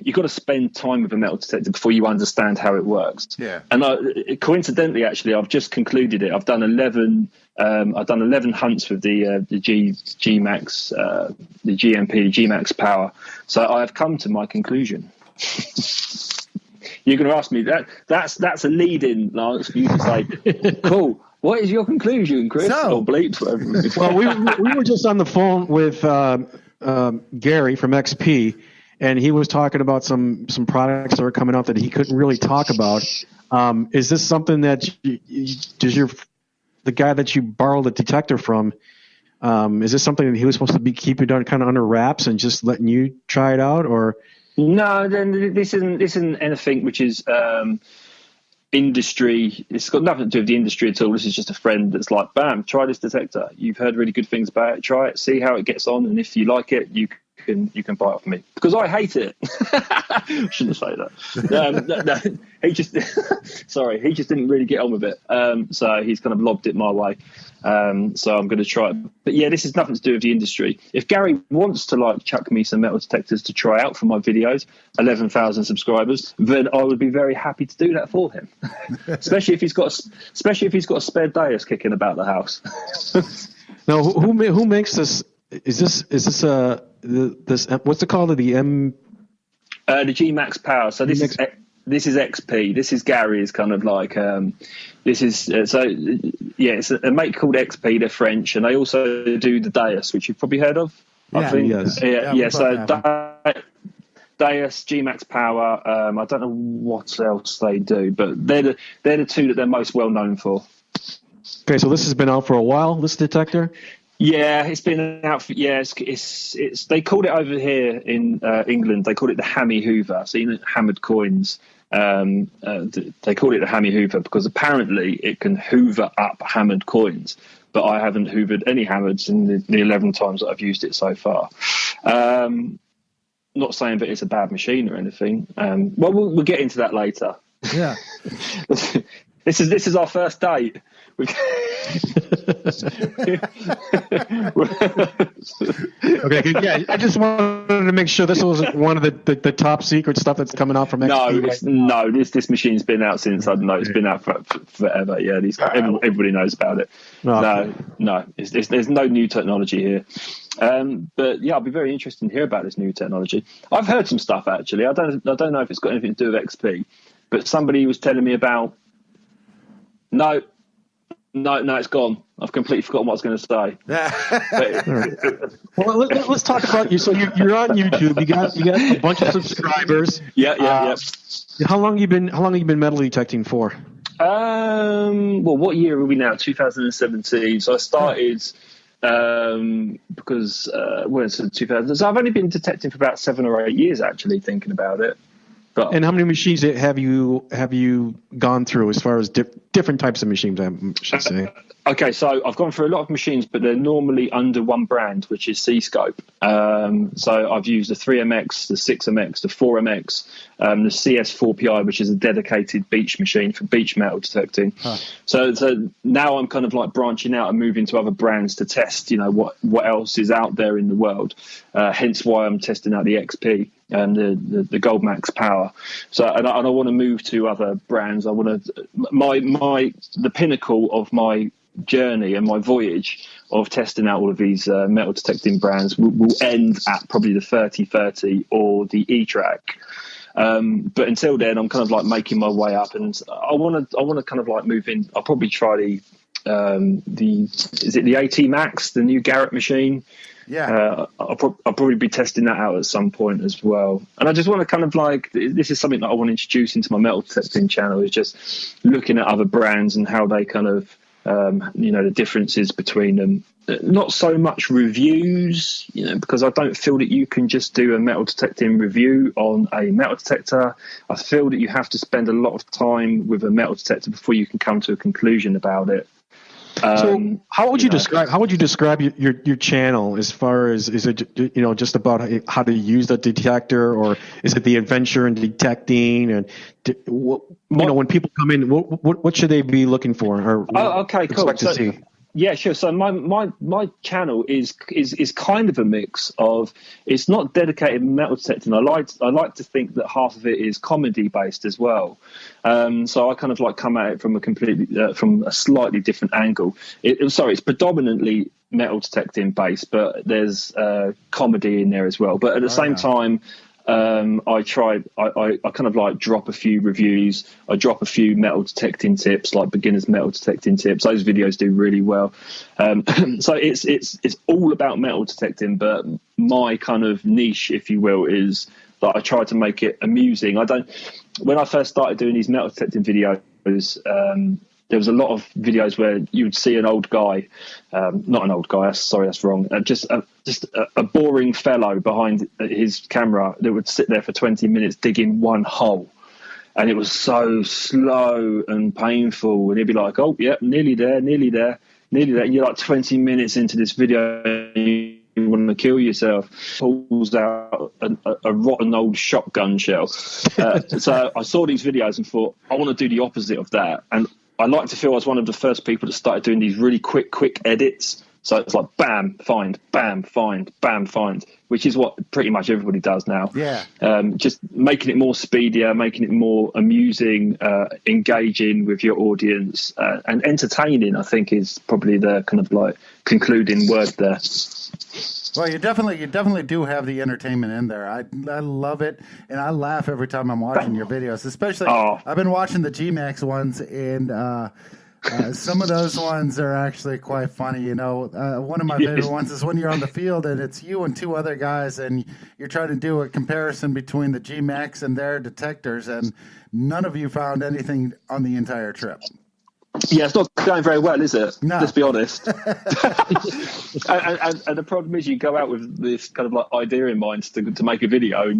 You've got to spend time with a metal detector before you understand how it works. Yeah. And coincidentally, actually, I've just concluded it. I've done 11 hunts with the G Max, the GMP, the G Max Power. So I have come to my conclusion. You're going to ask me that's a lead-in, Lance, for you to say, cool. What is your conclusion, Chris? Or Bleeps, whatever. Well, we were just on the phone with Gary from XP, and he was talking about some products that are coming out that he couldn't really talk about. Is this something that the guy that you borrowed the detector from? Is this something that he was supposed to be keeping kind of under wraps and just letting you try it out, or? No, then this isn't anything which is industry. It's got nothing to do with the industry at all. This is just a friend that's like, bam, try this detector. You've heard really good things about it. Try it, see how it gets on, and if you like it, you can buy it from me because I hate it. Shouldn't say that. No, he just sorry, he just didn't really get on with it. So he's kind of lobbed it my way. So I'm going to try it. But yeah, this has nothing to do with the industry. If Gary wants to like chuck me some metal detectors to try out for my videos, 11,000 subscribers, then I would be very happy to do that for him. especially if he's got a spare Deus kicking about the house. Now, who makes this? Is this this what's it called? The G Max Power. So this is XP. This is Gary's kind of like this is it's a make called XP. They're French, and they also do the Deus, which you've probably heard of. Yeah, I think. yes. So Deus, G Max Power. I don't know what else they do, but they're the two that they're most well known for. Okay, so this has been out for a while. This detector. Yeah, it's been out for it's they called it over here in England. They called it the hammy hoover. So you know, hammered coins. They call it the hammy hoover because apparently it can hoover up hammered coins. But I haven't hoovered any hammers in the 11 times that I've used it so far. Not saying that it's a bad machine or anything. Well, we'll get into that later. Yeah. This is our first date. Okay, yeah. I just wanted to make sure this wasn't one of the top secret stuff that's coming out from XP. No, this machine's been out since I don't know. It's been out for forever. Yeah, everybody knows about it. Oh, No, there's no new technology here. But yeah, I'll be very interested to hear about this new technology. I've heard some stuff actually. I don't know if it's got anything to do with XP, but somebody was telling me about. No, it's gone. I've completely forgotten what I was going to say. Well, let's talk about you. So you're on YouTube. You got a bunch of subscribers. Yeah. How long you been metal detecting for? Well, what year are we now? 2017. So I started because when it's 2000. So I've only been detecting for about 7 or 8 years, actually, thinking about it. And how many machines have you gone through as far as different types of machines, I should say? Okay, so I've gone through a lot of machines, but they're normally under one brand, which is C-Scope. So I've used the 3MX, the 6MX, the 4MX, the CS4PI, which is a dedicated beach machine for beach metal detecting. Huh. So now I'm kind of like branching out and moving to other brands to test, what else is out there in the world. Hence why I'm testing out the XP and the Gold Max Power. So and I want to move to other brands. I want to the pinnacle of my journey and my voyage of testing out all of these metal detecting brands will end at probably the 3030 or the E-Track. But until then, I'm kind of like making my way up, and I want to kind of like move in. I'll probably try the AT Max, the new Garrett machine. Yeah, I'll probably be testing that out at some point as well. And I just want to kind of like, this is something that I want to introduce into my metal detecting channel, is just looking at other brands and how they kind of, the differences between them. Not so much reviews, because I don't feel that you can just do a metal detecting review on a metal detector. I feel that you have to spend a lot of time with a metal detector before you can come to a conclusion about it. So how would you describe your channel as far as, is it just about how to use the detector, or is it the adventure in detecting, and when people come in, what should they be looking for or okay, cool. expect to see? Yeah, sure. So my channel is kind of a mix of, it's not dedicated metal detecting. I like to think that half of it is comedy based as well. So I kind of like come at it from a slightly different angle. It's predominantly metal detecting based, but there's comedy in there as well. But at the same time, I kind of like drop a few reviews. I drop a few metal detecting tips, like beginners metal detecting tips. Those videos do really well. So it's all about metal detecting, but my kind of niche, if you will, is that I try to make it amusing. When I first started doing these metal detecting videos, there was a lot of videos where you would see an old guy, not an old guy, that's wrong, just a boring fellow behind his camera that would sit there for 20 minutes digging one hole. And it was so slow and painful. And he'd be like, oh, yeah, nearly there. And you're like 20 minutes into this video, and you you want to kill yourself. Pulls out a rotten old shotgun shell. So I saw these videos and thought, I want to do the opposite of that. And I like to feel I was one of the first people that started doing these really quick edits. So it's like bam, find, bam, find, bam, find, which is what pretty much everybody does now. Yeah. Just making it more speedier, making it more amusing, engaging with your audience, and entertaining, I think, is probably the kind of like concluding word there. Well, you definitely do have the entertainment in there. I love it, and I laugh every time I'm watching your videos. Especially, I've been watching the G-Max ones, and some of those ones are actually quite funny. You know, one of my favorite ones is when you're on the field and it's you and two other guys, and you're trying to do a comparison between the G-Max and their detectors, and none of you found anything on the entire trip. Yeah, it's not going very well, is it? No. Let's be honest. and the problem is, you go out with this kind of like idea in mind to make a video,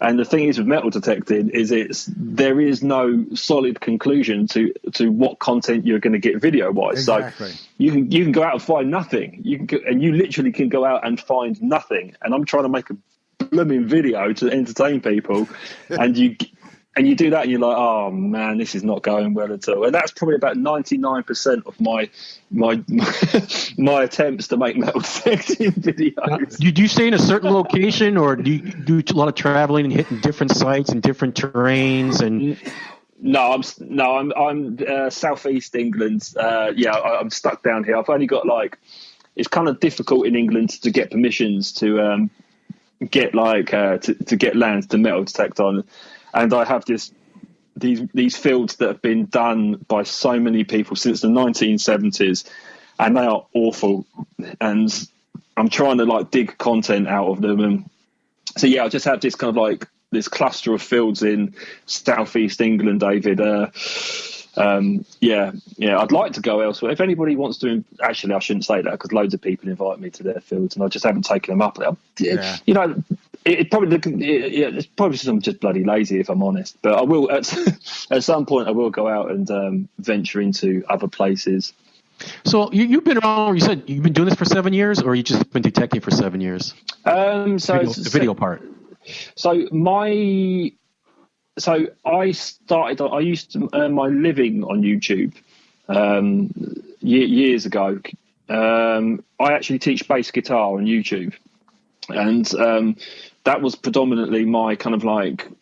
and the thing is with metal detecting is there is no solid conclusion to what content you're going to get video wise. Exactly. So you can go out and find nothing. You literally can go out and find nothing. And I'm trying to make a blooming video to entertain people, and you do that, and you're like, oh man, this is not going well at all. And that's probably about 99% of my attempts to make metal detecting videos. Do you stay in a certain location, or do you do a lot of traveling and hitting different sites and different terrains? And I'm southeast England. I'm stuck down here. I've only got it's kind of difficult in England to get permissions to get to get land to metal detect on. And I have these fields that have been done by so many people since the 1970s, and they are awful. And I'm trying to dig content out of them. And so I just have this kind of this cluster of fields in southeast England, David. I'd like to go elsewhere. If anybody wants to, actually, I shouldn't say that because loads of people invite me to their fields, and I just haven't taken them up. Yeah. You know, it's probably some just bloody lazy, if I'm honest. But I will at some point. I will go out and venture into other places. So you've been around. You said you've been doing this for 7 years, or you just been detecting for 7 years? The video part. I used to earn my living on YouTube years ago. I actually teach bass guitar on YouTube, and that was predominantly my kind of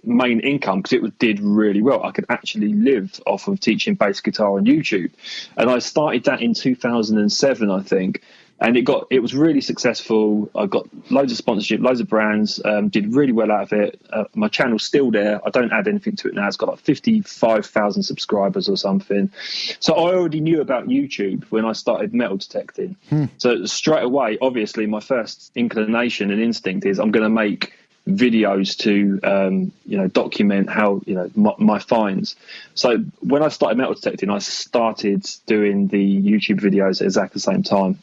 main income because it did really well. I could actually live off of teaching bass guitar on YouTube, and I started that in 2007, I think. And it was really successful. I got loads of sponsorship, loads of brands, did really well out of it. My channel's still there. I don't add anything to it now. It's got 55,000 subscribers or something. So I already knew about YouTube when I started metal detecting. So straight away, obviously, my first inclination and instinct is I'm going to make videos to document how my finds. So when I started metal detecting, I started doing the YouTube videos at exactly the same time.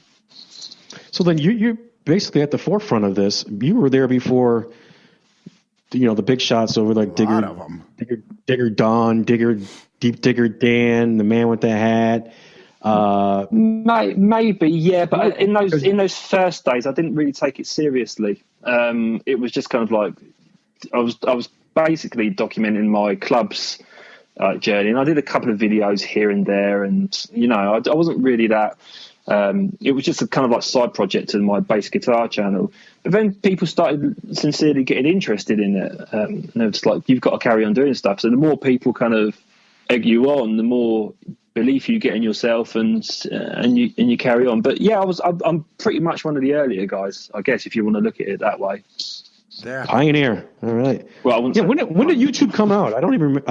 So then you're basically at the forefront of this. You were there before, the big shots over Digger Don, Deep Digger Dan, the man with the hat. Maybe, yeah. But in those first days, I didn't really take it seriously. It was just kind of I was basically documenting my club's journey, and I did a couple of videos here and there, and I wasn't really that. It was just a kind of side project to my bass guitar channel. But then people started sincerely getting interested in it. And it was you've got to carry on doing stuff. So the more people kind of egg you on, the more belief you get in yourself, and you carry on. But yeah, I'm pretty much one of the earlier guys, I guess, if you want to look at it that way. Yeah. Pioneer. All right. Well, when did YouTube come out? I don't even.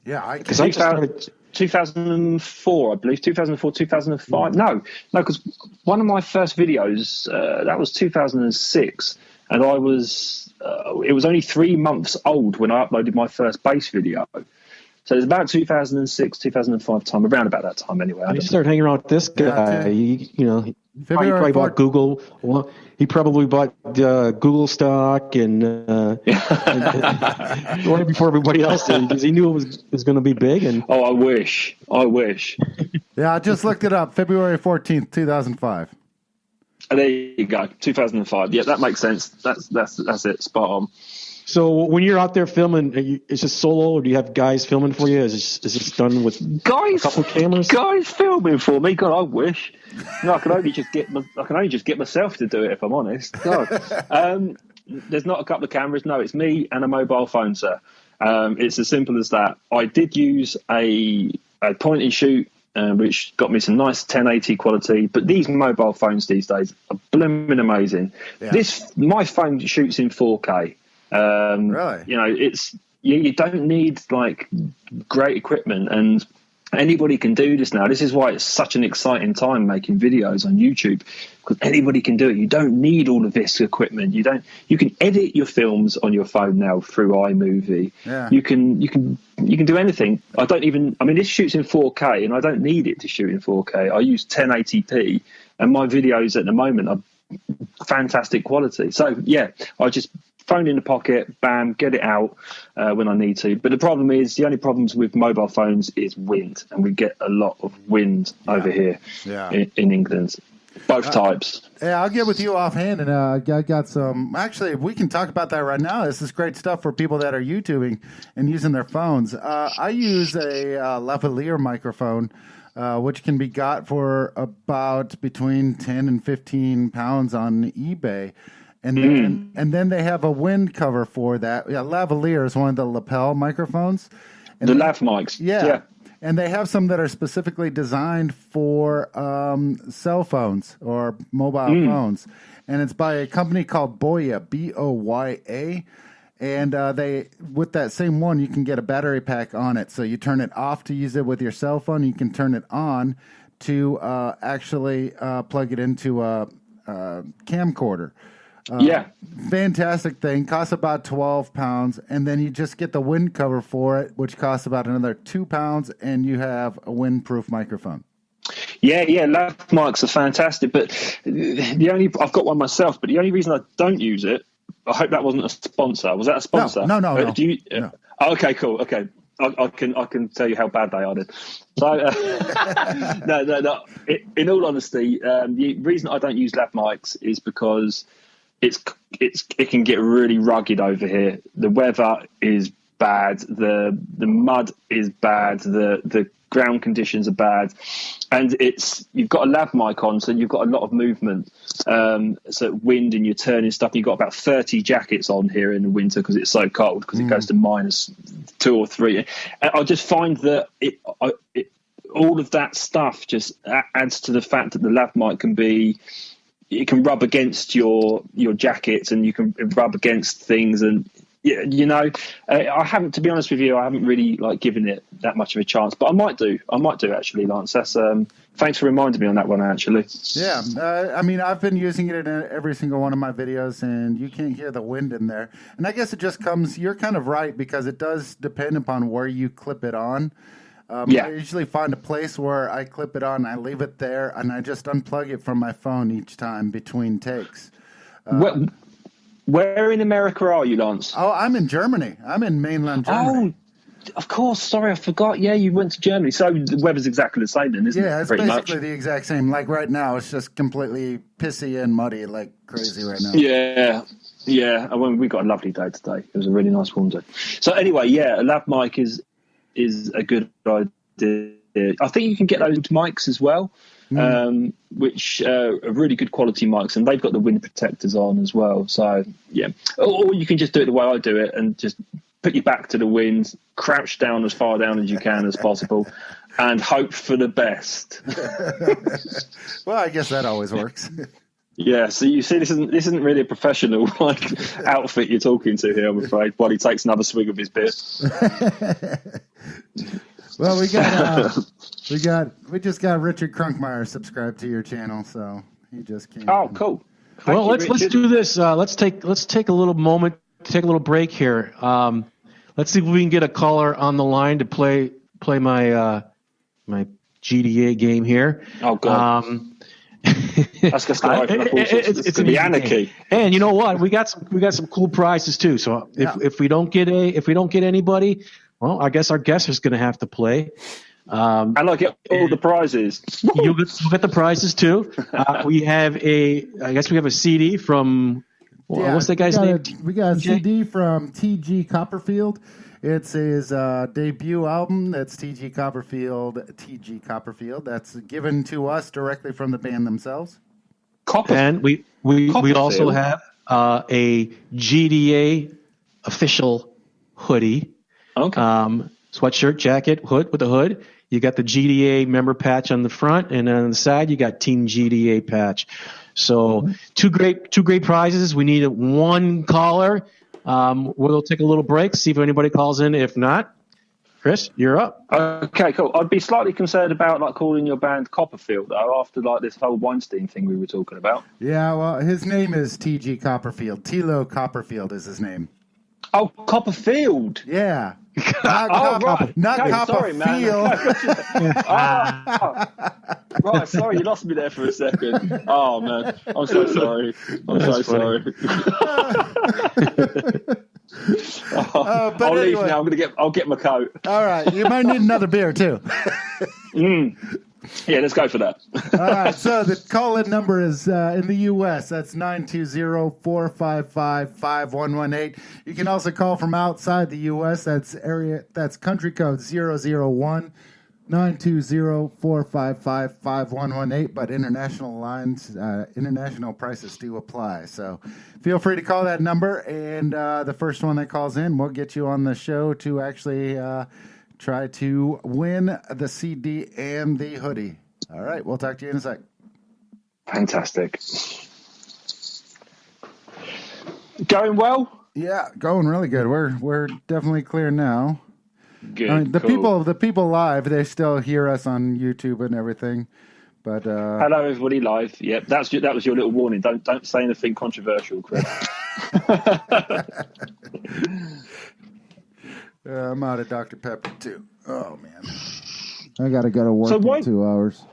Yeah, because I just started. 2004, I believe, 2004, 2005. No, because one of my first videos, that was 2006, and it was only 3 months old when I uploaded my first bass video. So it's about 2006, 2005 time, around about that time anyway. I started hanging around with this guy. He probably bought Google. Well, he probably bought Google stock and right before everybody else did, because he knew it was going to be big. And I wish. Yeah, I just looked it up. February 14th, 2005. There you go, 2005. Yeah, that makes sense. That's it. Spot on. So when you're out there filming, is it solo, or do you have guys filming for you? Is this done with a couple cameras? Guys filming for me? God, I wish. No, I can only just get myself to do it, if I'm honest. God. There's not a couple of cameras. No, it's me and a mobile phone, sir. It's as simple as that. I did use a point and shoot, which got me some nice 1080 quality. But these mobile phones these days are blooming amazing. Yeah. My phone shoots in 4K. Really? You know, you don't need like great equipment, and anybody can do this now. This is why it's such an exciting time making videos on YouTube, because anybody can do it. You don't need all of this equipment. You can edit your films on your phone now through iMovie. Yeah. You can do anything. This shoots in 4K, and I don't need it to shoot in 4K. I use 1080p, and my videos at the moment are fantastic quality. So yeah, I just phone in the pocket, bam, get it out when I need to. But the only problems with mobile phones is wind, and we get a lot of wind over here in England. Both types. Yeah, I'll get with you offhand, and I got some. Actually, we can talk about that right now. This is great stuff for people that are YouTubing and using their phones. I use a lavalier microphone, which can be got for about between 10 and 15 pounds on eBay. And then they have a wind cover for that. Yeah, lavalier is one of the lapel microphones. And the lav mics. Yeah. And they have some that are specifically designed for cell phones or mobile phones. And it's by a company called Boya, Boya. And with that same one, you can get a battery pack on it. So you turn it off to use it with your cell phone. You can turn it on to actually plug it into a camcorder. Fantastic thing. Costs about 12 pounds, and then you just get the wind cover for it, which costs about another 2 pounds, and you have a windproof microphone. Yeah, lav mics are fantastic, but I've got one myself, but the only reason I don't use it, I hope that wasn't a sponsor. Was that a sponsor? No. No. Oh, okay, cool. Okay. I can tell you how bad they are then. So, no. In all honesty, the reason I don't use lav mics is because it can get really rugged over here. The weather is bad. The mud is bad. The ground conditions are bad, and you've got a lav mic on, so you've got a lot of movement. So wind and you're turning stuff. You've got about 30 jackets on here in the winter because it's so cold, because it goes to -2 or 3. And I just find that all of that stuff just adds to the fact that the lav mic it can rub against your jackets, and you can rub against things, and I haven't, to be honest with you, I haven't really given it that much of a chance, but I might do actually, Lance. That's thanks for reminding me on that one, actually. Yeah, I've been using it in every single one of my videos, and you can't hear the wind in there. And I guess it just you're kind of right, because it does depend upon where you clip it on. I usually find a place where I clip it on, I leave it there, and I just unplug it from my phone each time between takes. Where in America are you, Lance? Oh, I'm in Germany. I'm in mainland Germany. Oh, of course. Sorry, I forgot. Yeah, you went to Germany. So the weather's exactly the same then, isn't it? Yeah, it's basically the exact same. Like right now, it's just completely pissy and muddy like crazy right now. Yeah. We got a lovely day today. It was a really nice warm day. So anyway, a lav mic is a good idea. I think you can get those mics as well, which are really good quality mics, and they've got the wind protectors on as well. So or you can just do it the way I do it, and just put your back to the wind, crouch down as far down as you can as possible, and hope for the best. Well, I guess that always works. Yeah, so you see, this isn't really a professional outfit you're talking to here, I'm afraid, while he takes another swig of his beer. Well, we just got Richard Crunkmeyer subscribed to your channel, so he just came. Oh, cool. Well, let's do this. Let's take a little moment, take a little break here. Let's see if we can get a caller on the line to play my my GDA game here. Oh God. That's just it's gonna be anarchy. Game. And you know what? We got some cool prizes too. So if we don't get anybody, well, I guess our guest is going to have to play. And I get all the prizes. You'll get the prizes too. We have a CD from, what's that guy's name? We got a CD from T.G. Copperfield. It's his debut album. That's T.G. Copperfield. That's given to us directly from the band themselves. And we also have a GDA official hoodie. Okay. Sweatshirt, jacket, hood with a hood. You got the GDA member patch on the front, and on the side you got Team GDA patch. So two great prizes. We need one caller. We'll take a little break, see if anybody calls in. If not, Chris, you're up. Okay, cool. I'd be slightly concerned about calling your band Copperfield though, after this whole Weinstein thing we were talking about. Yeah, well, his name is T.G. Copperfield. Tilo Copperfield is his name. Oh, Copperfield. Yeah. Not Copperfield. Sorry, man. Right, sorry, you lost me there for a second. Oh, man. I'm so sorry. Sorry. But I'll leave anyway. now. I'll get my coat. All right. You might need another beer, too. Yeah, let's go for that. All right. So the call-in number is in the U.S. That's 920-455-5118. You can also call from outside the U.S. That's country code 001-920-455-5118. But international prices do apply. So feel free to call that number, and the first one that calls in, we'll get you on the show to actually try to win the CD and the hoodie. All right, we'll talk to you in a sec. Fantastic. Going well? Yeah, going really good. We're definitely clear now. Good. I mean, the cool. people live, they still hear us on YouTube and everything. But hello, everybody live. Yep, that was your little warning. Don't say anything controversial, Chris. I'm out of Dr. Pepper too. Oh man, I gotta go to work in 2 hours.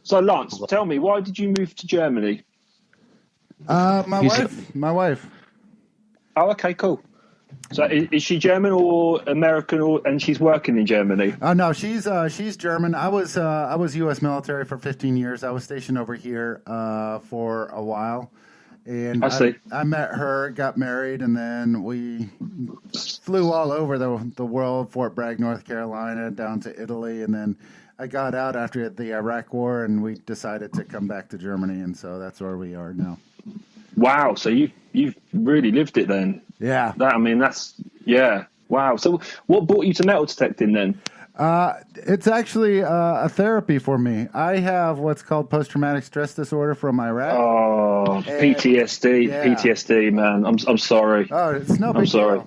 So Lance, tell me, why did you move to Germany? My wife. Oh, okay, cool. So is she German or American, and she's working in Germany? Oh no, she's German. I was U.S. military for 15 years. I was stationed over here for a while. And I met her, got married, and then we flew all over the world, Fort Bragg, North Carolina, down to Italy, and then I got out after the Iraq War, and we decided to come back to Germany, and so that's where we are now. Wow, so you've really lived it then. Yeah. Yeah. Wow. So what brought you to metal detecting then? It's actually a therapy for me. I have what's called post-traumatic stress disorder from Iraq. Oh, PTSD, yeah. PTSD, man. I'm sorry. Oh, it's no big I'm sorry.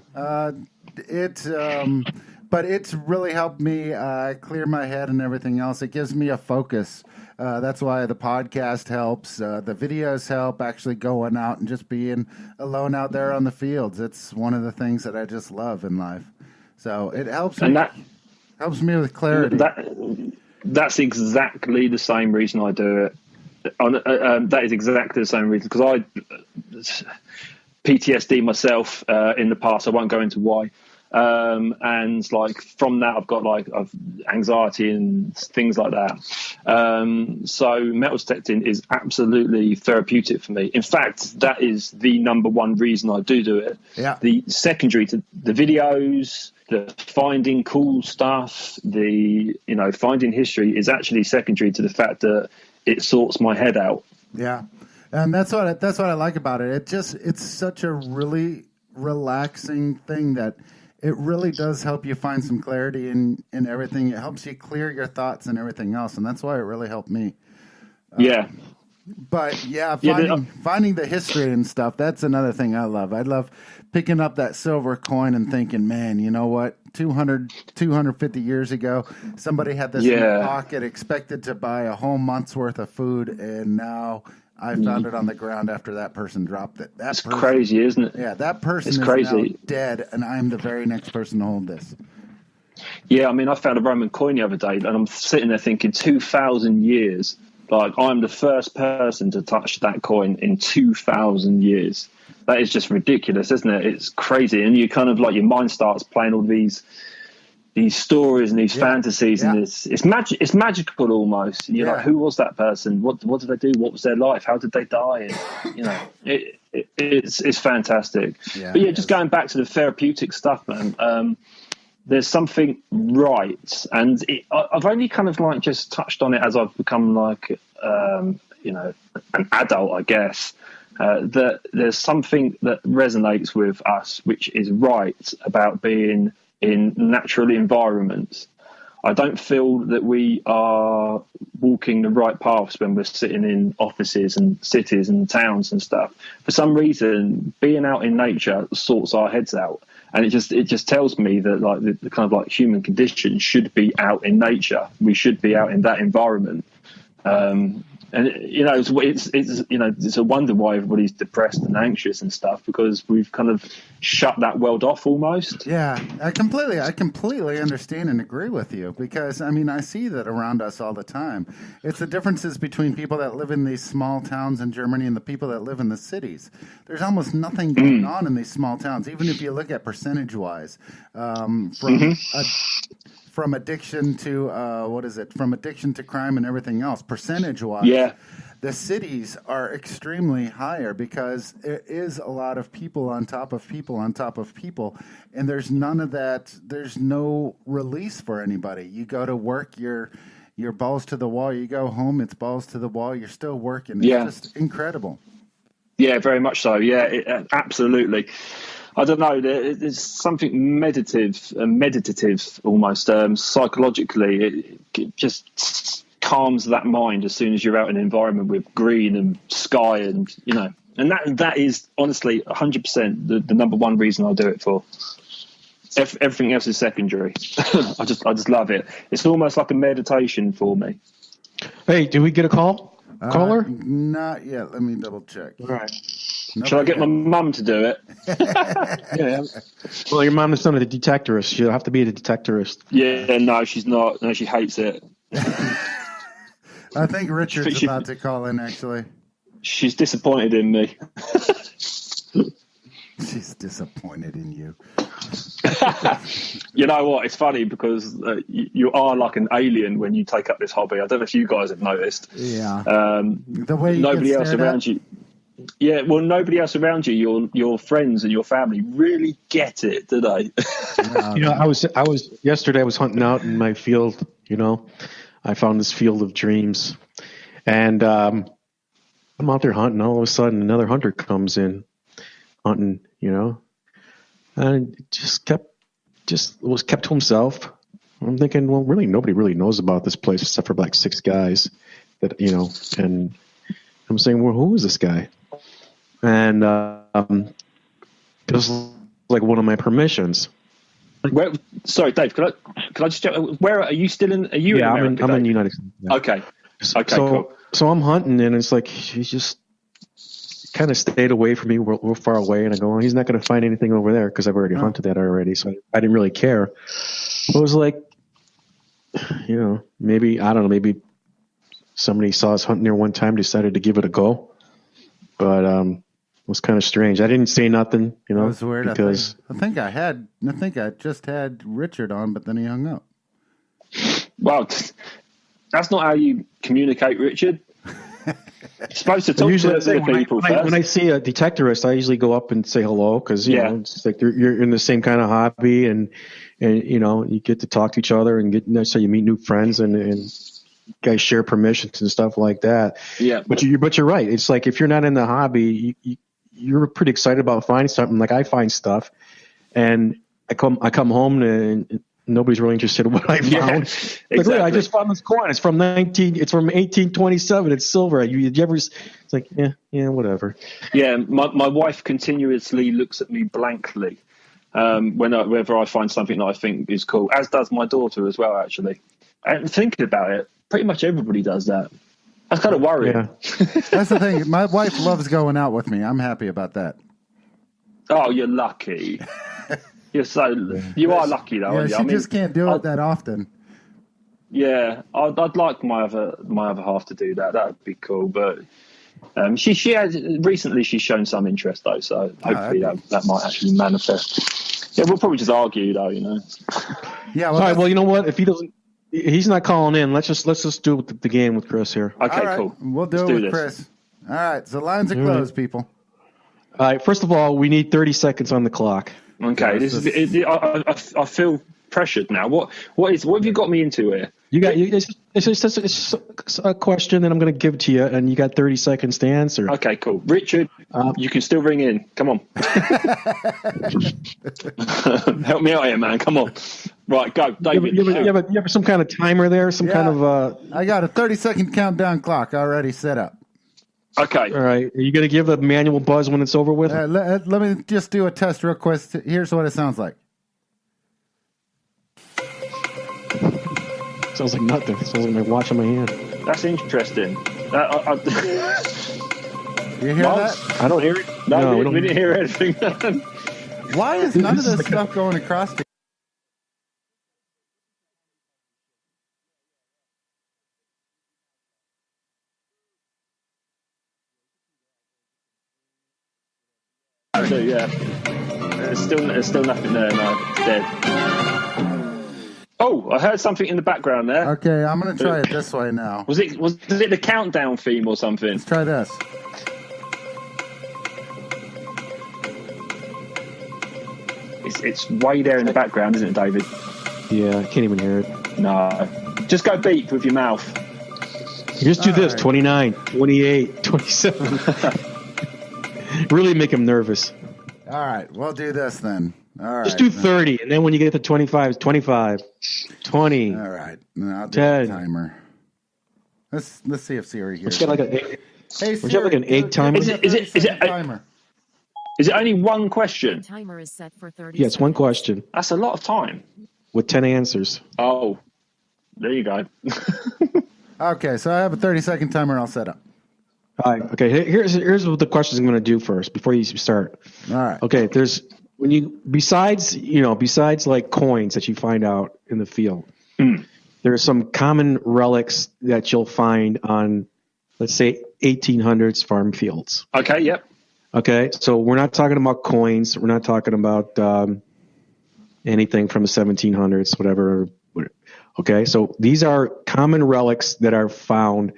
Deal. But it's really helped me clear my head and everything else. It gives me a focus. That's why the podcast helps. The videos help, actually going out and just being alone out there on the fields. It's one of the things that I just love in life. So it helps me. Helps me with clarity. That's exactly the same reason I do it. That is exactly the same reason, because I PTSD myself in the past. I won't go into why. And from that, I've got I've anxiety and things like that. So metal detecting is absolutely therapeutic for me. In fact, that is the number one reason I do it. Yeah. The secondary to the videos, the finding cool stuff, the finding history is actually secondary to the fact that it sorts my head out. Yeah, and that's what I like about it. It's such a really relaxing thing that it really does help you find some clarity in everything. It helps you clear your thoughts and everything else, and that's why it really helped me. Yeah. But yeah, finding the history and stuff, that's another thing I love. I love picking up that silver coin and thinking, man, you know what? 250 years ago, somebody had this in their pocket, expected to buy a whole month's worth of food, and now I found it on the ground after that person dropped it. That's crazy, isn't it? Yeah, that person is crazy. Now dead, and I'm the very next person to hold this. Yeah, I mean, I found a Roman coin the other day, and I'm sitting there thinking 2,000 years. I'm the first person to touch that coin in 2,000 years. That is just ridiculous, isn't it? It's crazy. And you kind of your mind starts playing all these these stories and these fantasies, and it's magical almost. You're like, who was that person? What did they do? What was their life? How did they die? And, it's fantastic. But just going back to the therapeutic stuff, man. There's something right, and I've only kind of like just touched on it as I've become like an adult, I guess. That there's something that resonates with us, which is right about being in natural environments. I don't feel that we are walking the right paths when we're sitting in offices and cities and towns and stuff. For some reason, being out in nature sorts our heads out. And it just tells me that like the kind of like human condition should be out in nature. We should be out in that environment. And it's a wonder why everybody's depressed and anxious and stuff, because we've kind of shut that world off almost. Yeah, I completely understand and agree with you, because I mean I see that around us all the time. It's the differences between people that live in these small towns in Germany and the people that live in the cities. There's almost nothing going on in these small towns, even if you look at percentage wise, from addiction to from addiction to crime and everything else, percentage wise, the cities are extremely higher, because there is a lot of people on top of people on top of people, and there's none of that. There's no release for anybody. You go to work, you're balls to the wall. You go home, it's balls to the wall. You're still working. It's just incredible. Yeah, very much so. Yeah, absolutely. I don't know. There's something meditative almost psychologically. It just calms that mind as soon as you're out in an environment with green and sky, and and that is honestly 100% the number one reason I do it for. Everything else is secondary. I just love it. It's almost like a meditation for me. Hey, did we get a caller? Not yet. Let me double check. All right. Shall I get my mum to do it? Yeah. Well, your mum is not a detectorist. She'll have to be a detectorist. Yeah, no, she's not. No, she hates it. I think Richard's about to call in, actually. She's disappointed in me. She's disappointed in you. You know what? It's funny because you are like an alien when you take up this hobby. I don't know if you guys have noticed. Yeah. The way nobody else around you. Yeah, well, nobody else around you, your friends and your family, really get it, do they? I was yesterday. I was hunting out in my field. I found this field of dreams, and I'm out there hunting. All of a sudden, another hunter comes in, hunting. And was kept to himself. I'm thinking, well, really, nobody really knows about this place except for like 6 guys that And I'm saying, well, who is this guy? And it was like one of my permissions. Sorry, Dave. Could I just check? Where are you still in? Are you? Yeah, in America, I'm in the United States. Yeah. Okay. Cool. So I'm hunting, and it's like he's just kind of stayed away from me. We're far away, and I go, well, he's not going to find anything over there because I've already hunted that already. So I didn't really care. It was like, maybe I don't know. Maybe somebody saw us hunting there one time, decided to give it a go, but it was kind of strange. I didn't say nothing, It was weird because I think I just had Richard on, but then he hung up. Well, that's not how you communicate, Richard. You're supposed to talk to people first. When I see a detectorist, I usually go up and say hello because it's like you're in the same kind of hobby, and you get to talk to each other and so you meet new friends and guys share permissions and stuff like that. Yeah, but you're right. It's like if you're not in the hobby, you're pretty excited about finding something. Like I find stuff, and I come home and nobody's really interested in what I found. Yeah, exactly. Like, I just found this coin. It's from 1827. It's silver. It's like, yeah, whatever. Yeah, my wife continuously looks at me blankly whenever I find something that I think is cool, as does my daughter as well, actually. And thinking about it, pretty much everybody does that. That's kind of worrying. Yeah. That's the thing. My wife loves going out with me. I'm happy about that. Oh, you're lucky. You are lucky though. Yeah, she just can't do it that often. Yeah, I'd like my other half to do that. That would be cool. But she has recently. She's shown some interest though, so hopefully that might actually manifest. Yeah, we'll probably just argue, though, you know. Yeah. All right. Well, you know what? If he's not calling in. Let's just do the game with Chris here. Okay, cool. We'll do it with Chris. All right. So lines are closed, people. All right. First of all, we need 30 seconds on the clock. Okay. I feel pressured now. What have you got me into here? It's a question that I'm going to give to you, and you got 30 seconds to answer. Okay, cool. Richard, you can still ring in. Come on. Help me out here, man. Come on. Right, go. David. You have some kind of timer there? I got a 30-second countdown clock already set up. Okay. All right. Are you going to give the manual buzz when it's over with? Let me just do a test real quick. Here's what it sounds like. Sounds like nothing. Sounds like my watch on my hand. That's interesting. You hear that? I don't hear it. No, we didn't hear anything. Why is none of this stuff going across to yeah. There's still nothing there. No, it's dead. Oh, I heard something in the background there. Okay, I'm going to try it this way now. Was it the countdown theme or something? Let's try this. It's way there in the background, isn't it, David? Yeah, I can't even hear it. No. Just go beep with your mouth. Just do this, 29, 28, 27. Really make him nervous. All right, we'll do this then. All right. Just do 30, and then when you get to 25, it's 25, 20. All right. I'll do 10. a timer. Let's see if Siri hears. Let's get like an 8. Hey, Siri, like an 8 timer. Is it timer? Is it only one question? The timer is set for 30 Yeah, it's one question. That's a lot of time. With 10 answers. Oh, there you go. Okay, so I have a 30-second timer all set up. All right. Okay, here's what the questions I'm going to do first before you start. All right. Okay, besides like coins that you find out in the field, there are some common relics that you'll find on, let's say, 1800s farm fields. Okay, yep. Okay, so we're not talking about coins. We're not talking about anything from the 1700s, whatever. Okay, so these are common relics that are found,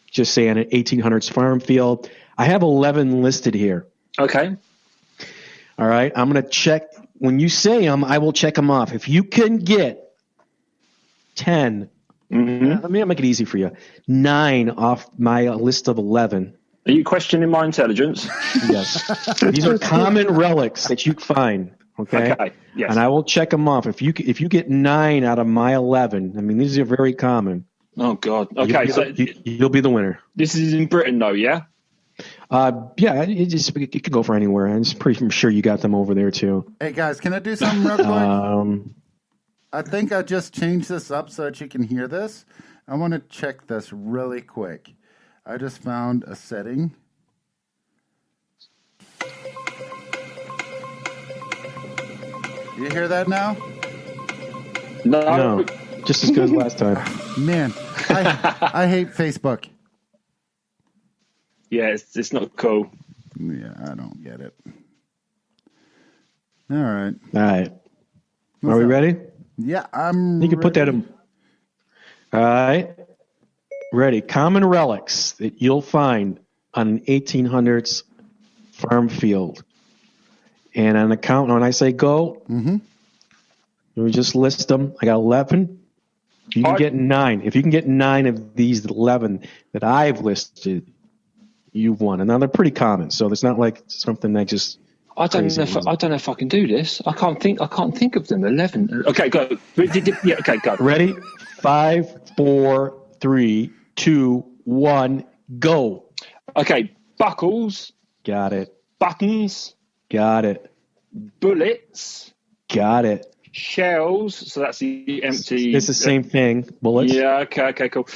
just say, on an 1800s farm field. I have 11 listed here. Okay. All right, I'm going to check. When you say them, I will check them off. If you can get 10, let me make it easy for you, 9 off my list of 11. Are you questioning my intelligence? Yes. These are common relics that you find. Okay. Yes. And I will check them off. If you get 9 out of my 11, I mean, these are very common. Oh God. Okay. You'll be the winner. This is in Britain, though, yeah. Yeah. It could go for anywhere. I'm pretty sure you got them over there too. Hey guys, can I do something real quick? I think I just changed this up so that you can hear this. I want to check this really quick. I just found a setting. You hear that now? No. Just as good as last time. Man, I hate Facebook. Yeah, it's not cool. Yeah, I don't get it. All right. Are we ready? Yeah, I'm You can put that in. All right. Ready. Common relics that you'll find on an 1800s farm field. And on the count, when I say go, we just list them. I got 11. You can get 9. If you can get 9 of these 11 that I've listed, you've won. And now they're pretty common, so it's not like something that just. I don't know if I can do this. I can't think of them. 11. Okay, go. Yeah, okay, go. Ready? 5, 4, 3, 2, 1, go. Okay, buckles. Got it. Buttons. Got it. Bullets. Got it. Shells. So that's the empty. It's the same thing. Bullets. Yeah. Okay. Cool.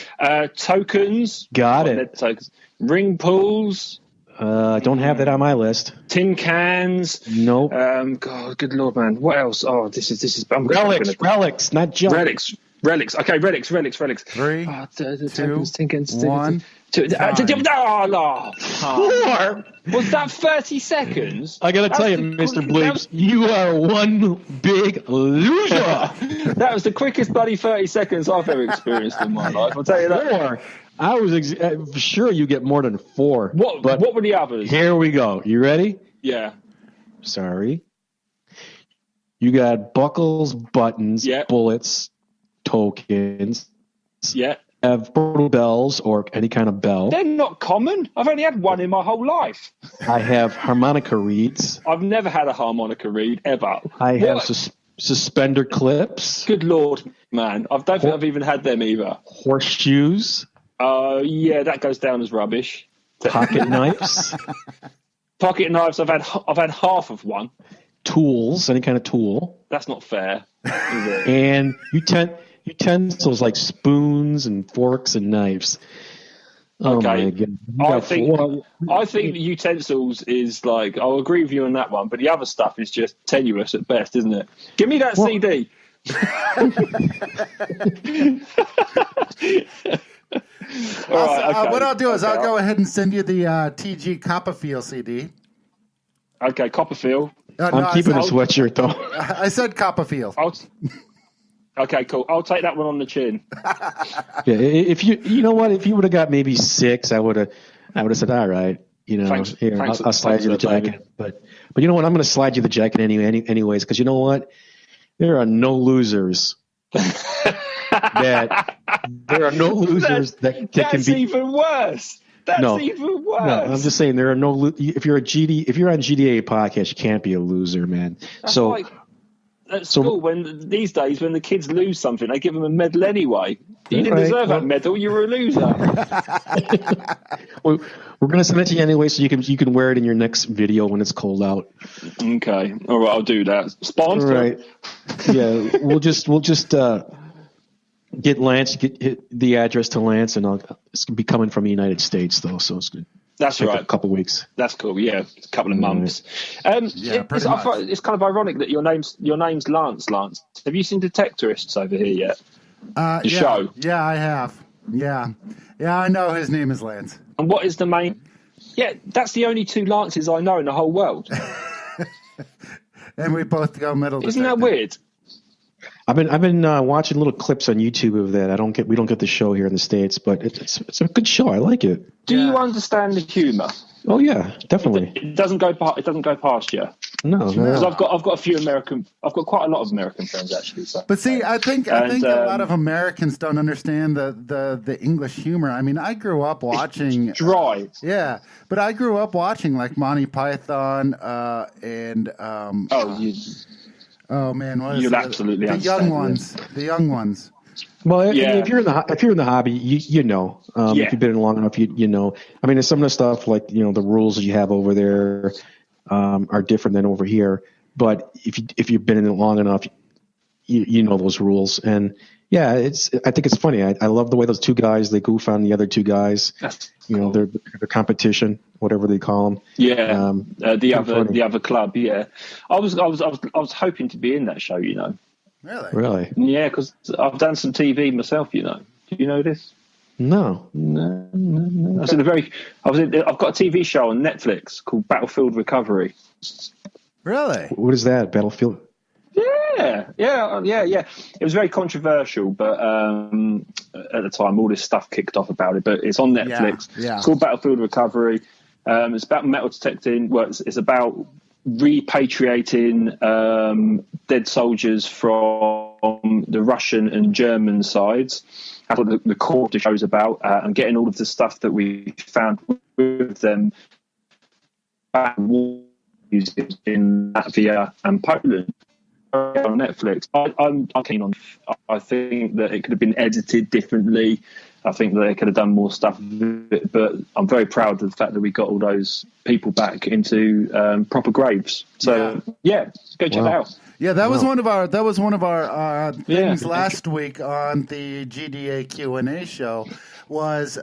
Tokens. Got it. Tokens. Ring pulls. I don't have that on my list. Tin cans. Nope. God, good Lord, man. What else? Oh, this is. Relics, not junk. Relics. Okay, relics. 3, 2, 1. 4? Was that 30 seconds? I gotta tell you, Mr. Bleeps, you are one big loser. That was the quickest bloody 30 seconds I've ever experienced in my life. I'll tell you that. 4. I was sure you get more than 4. What were the others? Here we go. You ready? Yeah. Sorry. You got buckles, buttons, bullets, tokens. Yeah. Have portal bells or any kind of bell. They're not common. I've only had one in my whole life. I have harmonica reeds. I've never had a harmonica reed ever. I have suspender clips. Good Lord, man. I don't think I've even had them either. Horseshoes. Yeah, that goes down as rubbish. Pocket knives. Pocket knives. I've had half of one. Tools, any kind of tool. That's not fair, is it? And utensils like spoons and forks and knives. Oh okay. My God. I think the utensils is like, I'll agree with you on that one, but the other stuff is just tenuous at best, isn't it? Give me that CD. What I'll do is I'll go ahead and send you the TG Copperfield CD. Okay, Copperfield. I'm keeping a sweatshirt though. I said Copperfield. Okay, cool. I'll take that one on the chin. Yeah, if you know what, if you would have got maybe 6, I would have said, all right, thanks, I'll slide you the jacket. But you know what, I'm going to slide you the jacket anyways, because you know what, there are no losers. That's even worse. That's even worse. No, I'm just saying there are no. If you're on GDA podcast, you can't be a loser, man. That's like at school when these days when the kids lose something, they give them a medal anyway. You didn't deserve that medal. You were a loser. We're going to send it to you anyway, so you can wear it in your next video when it's cold out. Okay, all right, I'll do that. Sponsor. All right. Yeah, we'll just get Lance, hit the address to Lance, and it's going to be coming from the United States, though, so it's good. That's right. A couple weeks. That's cool. Yeah, a couple of months. It's kind of ironic that your name's Lance. Lance, have you seen Detectorists over here yet? The show. Yeah, I have. Yeah, I know his name is Lance. And what is the main? Yeah, that's the only 2 Lances I know in the whole world. And we both go metal detecting. Isn't that weird? I've been watching little clips on YouTube of that. We don't get the show here in the States, but it's a good show. I like it. Do you understand the humour? Oh yeah, definitely. It doesn't go past you. No. Because I've got quite a lot of American friends actually. So. But see, I think a lot of Americans don't understand the English humor. I mean, I grew up watching dry. Yeah, but I grew up watching like Monty Python and oh man, what is You'll it? absolutely the young ones. The young ones. Well, if you're in the hobby, you know. If you've been in long enough, you know. I mean, some of the stuff like the rules that you have over there are different than over here. But if you've been in it long enough, you know those rules. And yeah, I think it's funny. I love the way those 2 guys they goof on the other 2 guys. Cool. Their competition, whatever they call them. Yeah, the other club. Yeah, I was hoping to be in that show. Really? Yeah, because I've done some TV myself. Do you know this? No. I've got a TV show on Netflix called Battlefield Recovery. Really? What is that? Battlefield? Yeah. It was very controversial, but at the time, all this stuff kicked off about it. But it's on Netflix. Yeah. It's called Battlefield Recovery. It's about metal detecting. Well, it's about repatriating dead soldiers from the Russian and German sides. That's what the core of the show's about, and getting all of the stuff that we found with them back in Latvia and Poland on Netflix. I'm keen on. I think that it could have been edited differently. I think that they could have done more stuff with it, but I'm very proud of the fact that we got all those people back into proper graves. So go check it out. Yeah, that was one of our things last week on the GDA Q&A show. Was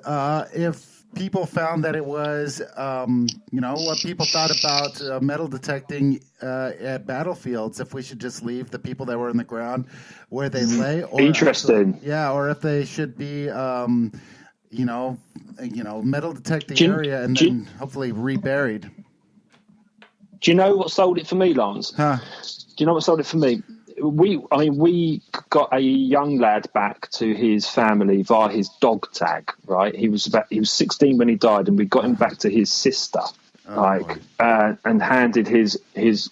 if people found that it was what people thought about metal detecting at battlefields, if we should just leave the people that were in the ground where they lay, or interesting. Or if they should be metal detecting area and then hopefully reburied. Do you know what sold it for me, Lance? Huh? Do you know what sold it for me? We got a young lad back to his family via his dog tag, right? He was 16 when he died, and we got him back to his sister, and handed his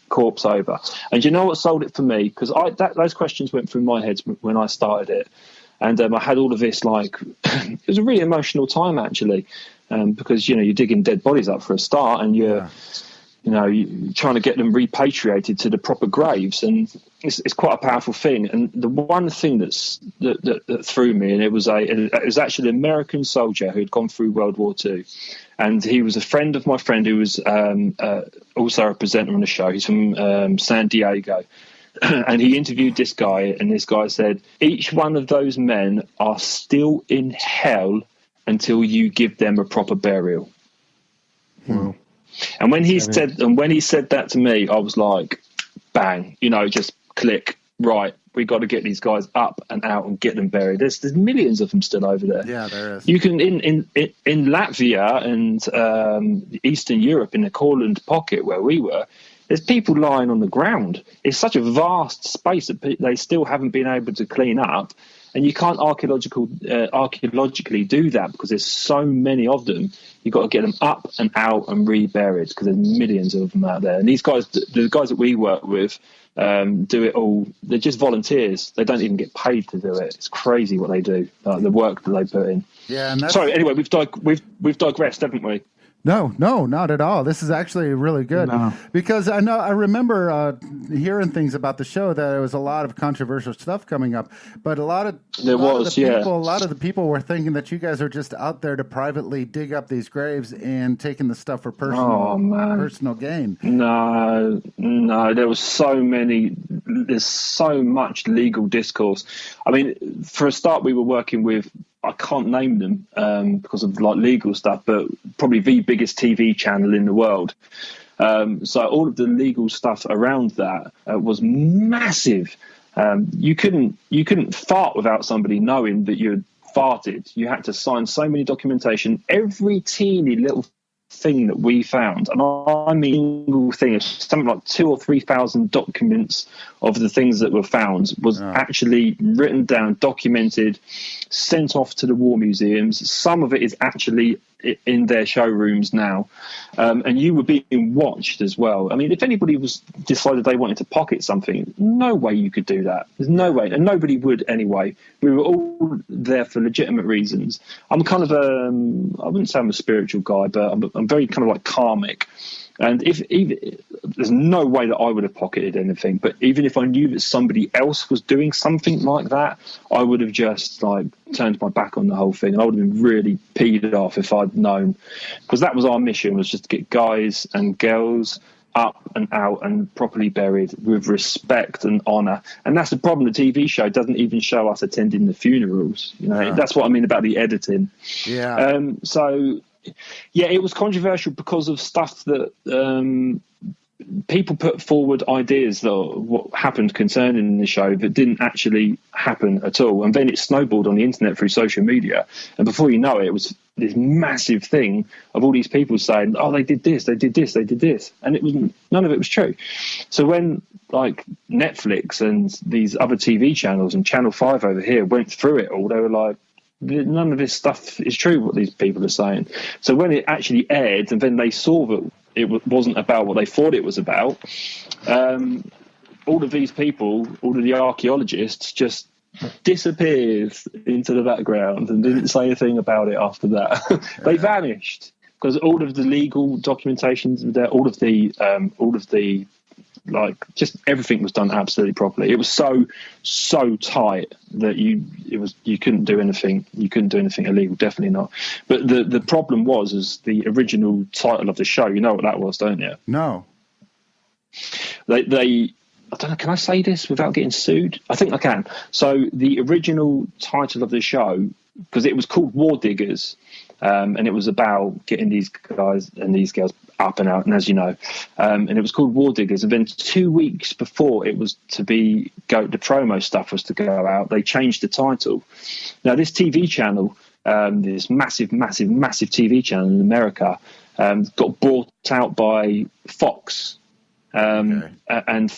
corpse over. And do you know what sold it for me? Because those questions went through my head when I started it, and I had all of this it was a really emotional time actually, because you're digging dead bodies up for a start, and you're trying to get them repatriated to the proper graves, and it's quite a powerful thing. And the one thing that threw me, and it was actually an American soldier who had gone through World War II, and he was a friend of my friend who was also a presenter on the show. He's from San Diego. And he interviewed this guy, and this guy said, each one of those men are still in hell until you give them a proper burial. Wow. And when he said that to me, I was like, bang, just click, right, we got to get these guys up and out and get them buried. There's millions of them still over there. Yeah, there is. You can in Latvia and Eastern Europe, in the Courland pocket where we were, there's people lying on the ground. It's such a vast space that they still haven't been able to clean up. And you can't archaeologically do that because there's so many of them. You've got to get them up and out and reburied because there's millions of them out there. And these guys, the guys that we work with, do it all. They're just volunteers. They don't even get paid to do it. It's crazy what they do, the work that they put in. Yeah. And sorry. Anyway, we've digressed, haven't we? No, not at all. This is actually really good because I remember hearing things about the show that there was a lot of controversial stuff coming up, but a lot of the people were thinking that you guys are just out there to privately dig up these graves and taking the stuff for personal gain. No, there's so much legal discourse. I mean, for a start, we were working with, I can't name them because of legal stuff, but probably the biggest TV channel in the world. So all of the legal stuff around that was massive. You couldn't fart without somebody knowing that you'd farted. You had to sign so many documentation. Every teeny little thing that we found, and I mean single thing, something like 2,000 or 3,000 documents of the things that were found was actually written down, documented, sent off to the war museums. Some of it is actually in their showrooms now, and you were being watched as well. I mean, if anybody decided they wanted to pocket something, no way you could do that. There's no way, and nobody would anyway. We were all there for legitimate reasons. I'm kind of I wouldn't say I'm a spiritual guy, but I'm very kind of like karmic. And if there's no way that I would have pocketed anything, but even if I knew that somebody else was doing something like that, I would have just turned my back on the whole thing. And I would have been really peed off if I'd known, because that was our mission, was just to get guys and girls up and out and properly buried with respect and honour. And that's the problem. The TV show doesn't even show us attending the funerals. That's what I mean about the editing. Yeah. So yeah, it was controversial because of stuff that people put forward ideas that what happened concerning the show that didn't actually happen at all. And then it snowballed on the internet through social media. And before you know it, it was this massive thing of all these people saying, oh, they did this, they did this, they did this. And none of it was true. So when Netflix and these other TV channels and Channel 5 over here went through it all, they were like, none of this stuff is true, what these people are saying. So when it actually aired and then they saw that it wasn't about what they thought it was about, all of these people, all of the archaeologists just disappeared into the background and didn't say a thing about it after that. They vanished because all of the legal documentations were there, all of the just everything was done absolutely properly. It was so tight that you couldn't do anything. You couldn't do anything illegal, definitely not. But the problem was the original title of the show. You know what that was, don't you? No. They I don't know, can I say this without getting sued? I think I can. So the original title of the show, because it was called War Diggers, and it was about getting these guys and these girls up and out, and as you know, and it was called War Diggers. And then 2 weeks before it was to the promo stuff was to go out, they changed the title. Now this TV channel this massive TV channel in America, got bought out by Fox, and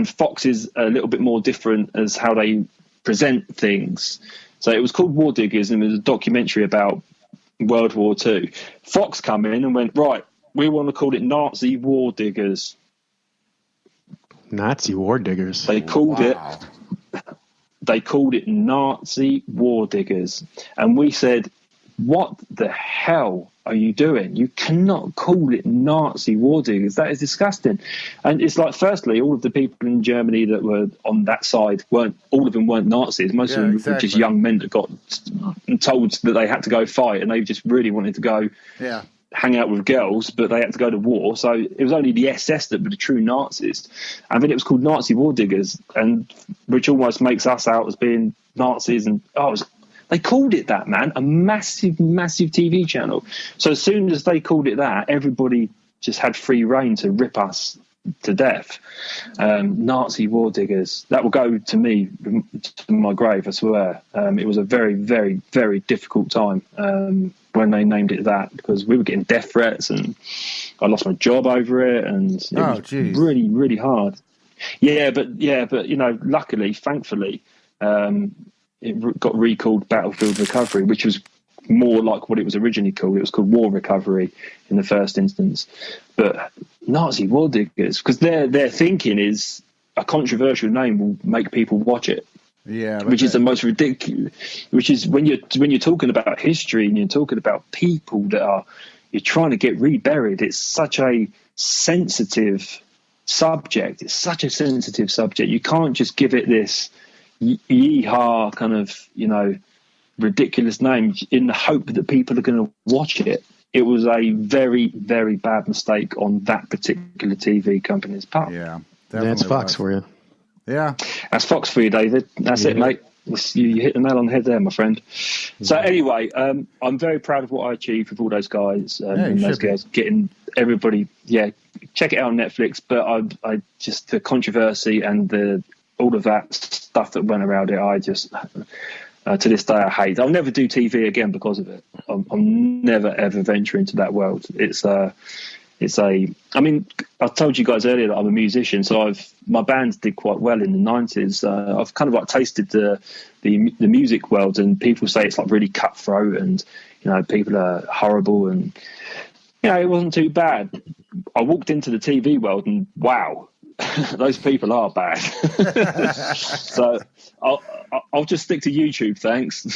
Fox is a little bit more different as how they present things. So it was called War Diggers, and it was a documentary about World War II. Fox come in and went, right, we want to call it Nazi War Diggers. Nazi War Diggers. They called it Nazi War Diggers. And we said, what the hell are you doing? You cannot call it Nazi War Diggers. That is disgusting. And it's like, firstly, all of the people in Germany that were on that side weren't Nazis. Most of them were just young men that got told that they had to go fight, and they just really wanted to go hang out with girls, but they had to go to war. So it was only the SS that were the true Nazis. And then it was called Nazi War Diggers, and which almost makes us out as being Nazis. And they called it that, man, a massive TV channel. So as soon as they called it that, everybody just had free reign to rip us to death. Nazi War Diggers. That will go to me, to my grave, I swear. It was a very, very, very difficult time when they named it that, because we were getting death threats, and I lost my job over it, and it was really, really hard. Yeah, but luckily, thankfully, it got recalled Battlefield Recovery, which was more like what it was originally called. It was called War Recovery in the first instance. But Nazi War Diggers, because their thinking is a controversial name will make people watch it. Yeah, which is the most ridiculous. Which is when you're talking about history and you're talking about people that you're trying to get reburied. It's such a sensitive subject. It's such a sensitive subject. You can't just give it this yee-haw kind of ridiculous name in the hope that people are going to watch it. It was a very, very bad mistake on that particular TV company's part. Yeah, that's Fox for you. Yeah, that's Fox for you, David. That's it, mate. You hit the nail on the head there, my friend. So anyway, I'm very proud of what I achieved with all those guys and those girls, getting everybody. Yeah, check it out on Netflix. But I just the controversy and all of that stuff that went around it, I just to this day I hate. I'll never do TV again because of it. I'll never ever venture into that world. I mean, I told you guys earlier that I'm a musician, so my bands did quite well in the 90s. I've kind of like tasted the music world, and people say it's like really cutthroat, and people are horrible, and it wasn't too bad. I walked into the TV world, and wow, those people are bad. So I'll just stick to YouTube, thanks.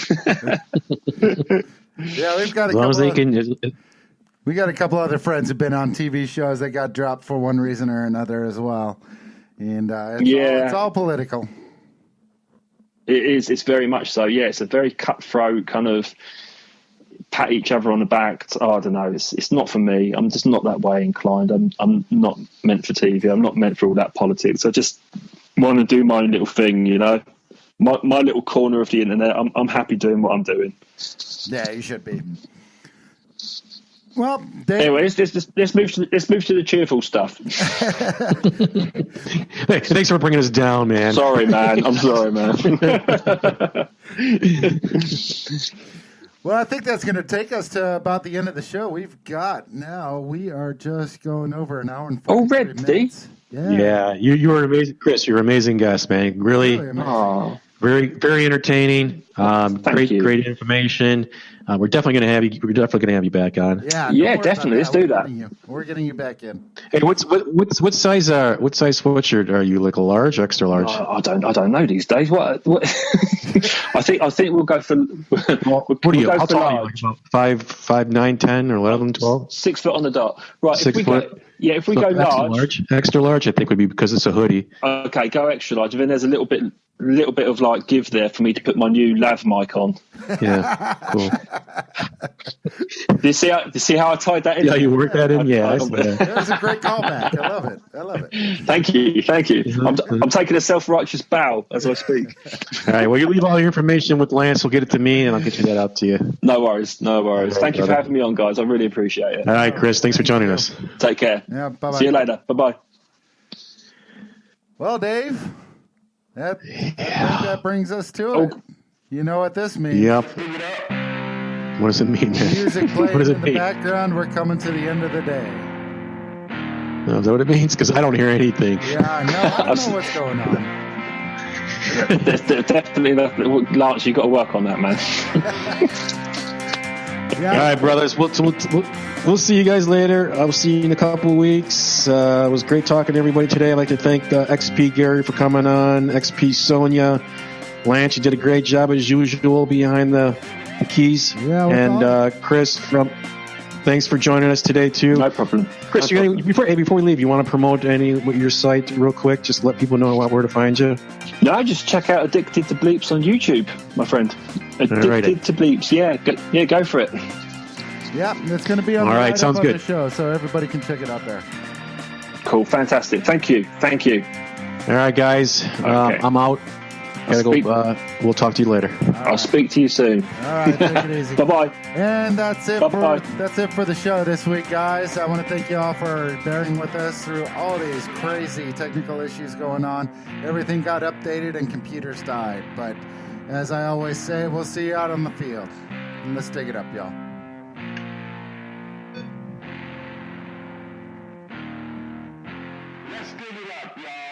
Yeah, we've got we got a couple other friends who've been on TV shows that got dropped for one reason or another as well. And it's all political. It is. It's very much so. Yeah, it's a very cutthroat kind of pat each other on the back. I don't know. It's not for me. I'm just not that way inclined. I'm not meant for TV. I'm not meant for all that politics. I just want to do my own little thing, my little corner of the internet. I'm happy doing what I'm doing. Yeah, you should be. Well, anyway, let's move to the cheerful stuff. Hey, thanks for bringing us down, man. Sorry, man. I'm sorry, man. Well, I think that's going to take us to about the end of the show. We are just going over an hour and 43 minutes. Yeah, you were amazing, Chris. You're an amazing guest, man. Really very, very entertaining. Great information. We're definitely going to have you back on. Yeah, definitely. Let's do that. We're getting you back in. Hey, what size sweatshirt are you? Like a large, extra large? I don't know these days. What? I think we'll go for. What are you? I'll tell you. Like 5, 9, 10, or 11, 12. 6 foot on the dot. Right. 6 foot. If we go large, extra large, I think would be because it's a hoodie. Okay, go extra large. And then there's a little bit of like give there for me to put my new lav mic on. Yeah, cool. Do you see how I tied that in? Yeah, you worked that in. That was a great callback. I love it. Thank you. I'm taking a self-righteous bow as I speak. All right. Well, you leave all your information with Lance. We'll get it to me, and I'll get you that out to you. No worries. Right, Thank you for having me on, guys. I really appreciate it. All right, Chris. Thanks for joining us. Take care. Yeah. Bye. See you later. Bye. Well, Dave. I think that brings us to it. You know what this means. Yep. What does it mean, man? Music playing What does it in the mean? background. We're coming to the end of the day. Is that what it means? Because I don't hear anything. Yeah, no, I don't know what's going on. There's definitely Lance, you've got to work on that, man. Yeah. All right, brothers. We'll see you guys later. I'll see you in a couple weeks. It was great talking to everybody today. I'd like to thank XP Gary for coming on, XP Sonya. Lance, you did a great job as usual behind the keys. Yeah, and Chris, thanks for joining us today too. No problem. Chris, before we leave, you want to promote your site real quick? Just let people know where to find you. No, just check out Addicted to Bleeps on YouTube, my friend. Addicted to Bleeps. Yeah, go for it. Yeah, it's going to be on All right, sounds good. The show, so everybody can check it out there. Cool, fantastic. Thank you. All right, guys. Okay. I'm out. Gotta go. We'll talk to you later. I'll speak to you soon. All right, take it easy. Bye-bye. And that's it. Bye-bye. That's it for the show this week, guys. I want to thank you all for bearing with us through all these crazy technical issues going on. Everything got updated and computers died. But as I always say, we'll see you out on the field. And let's dig it up, y'all. Let's give it up, y'all.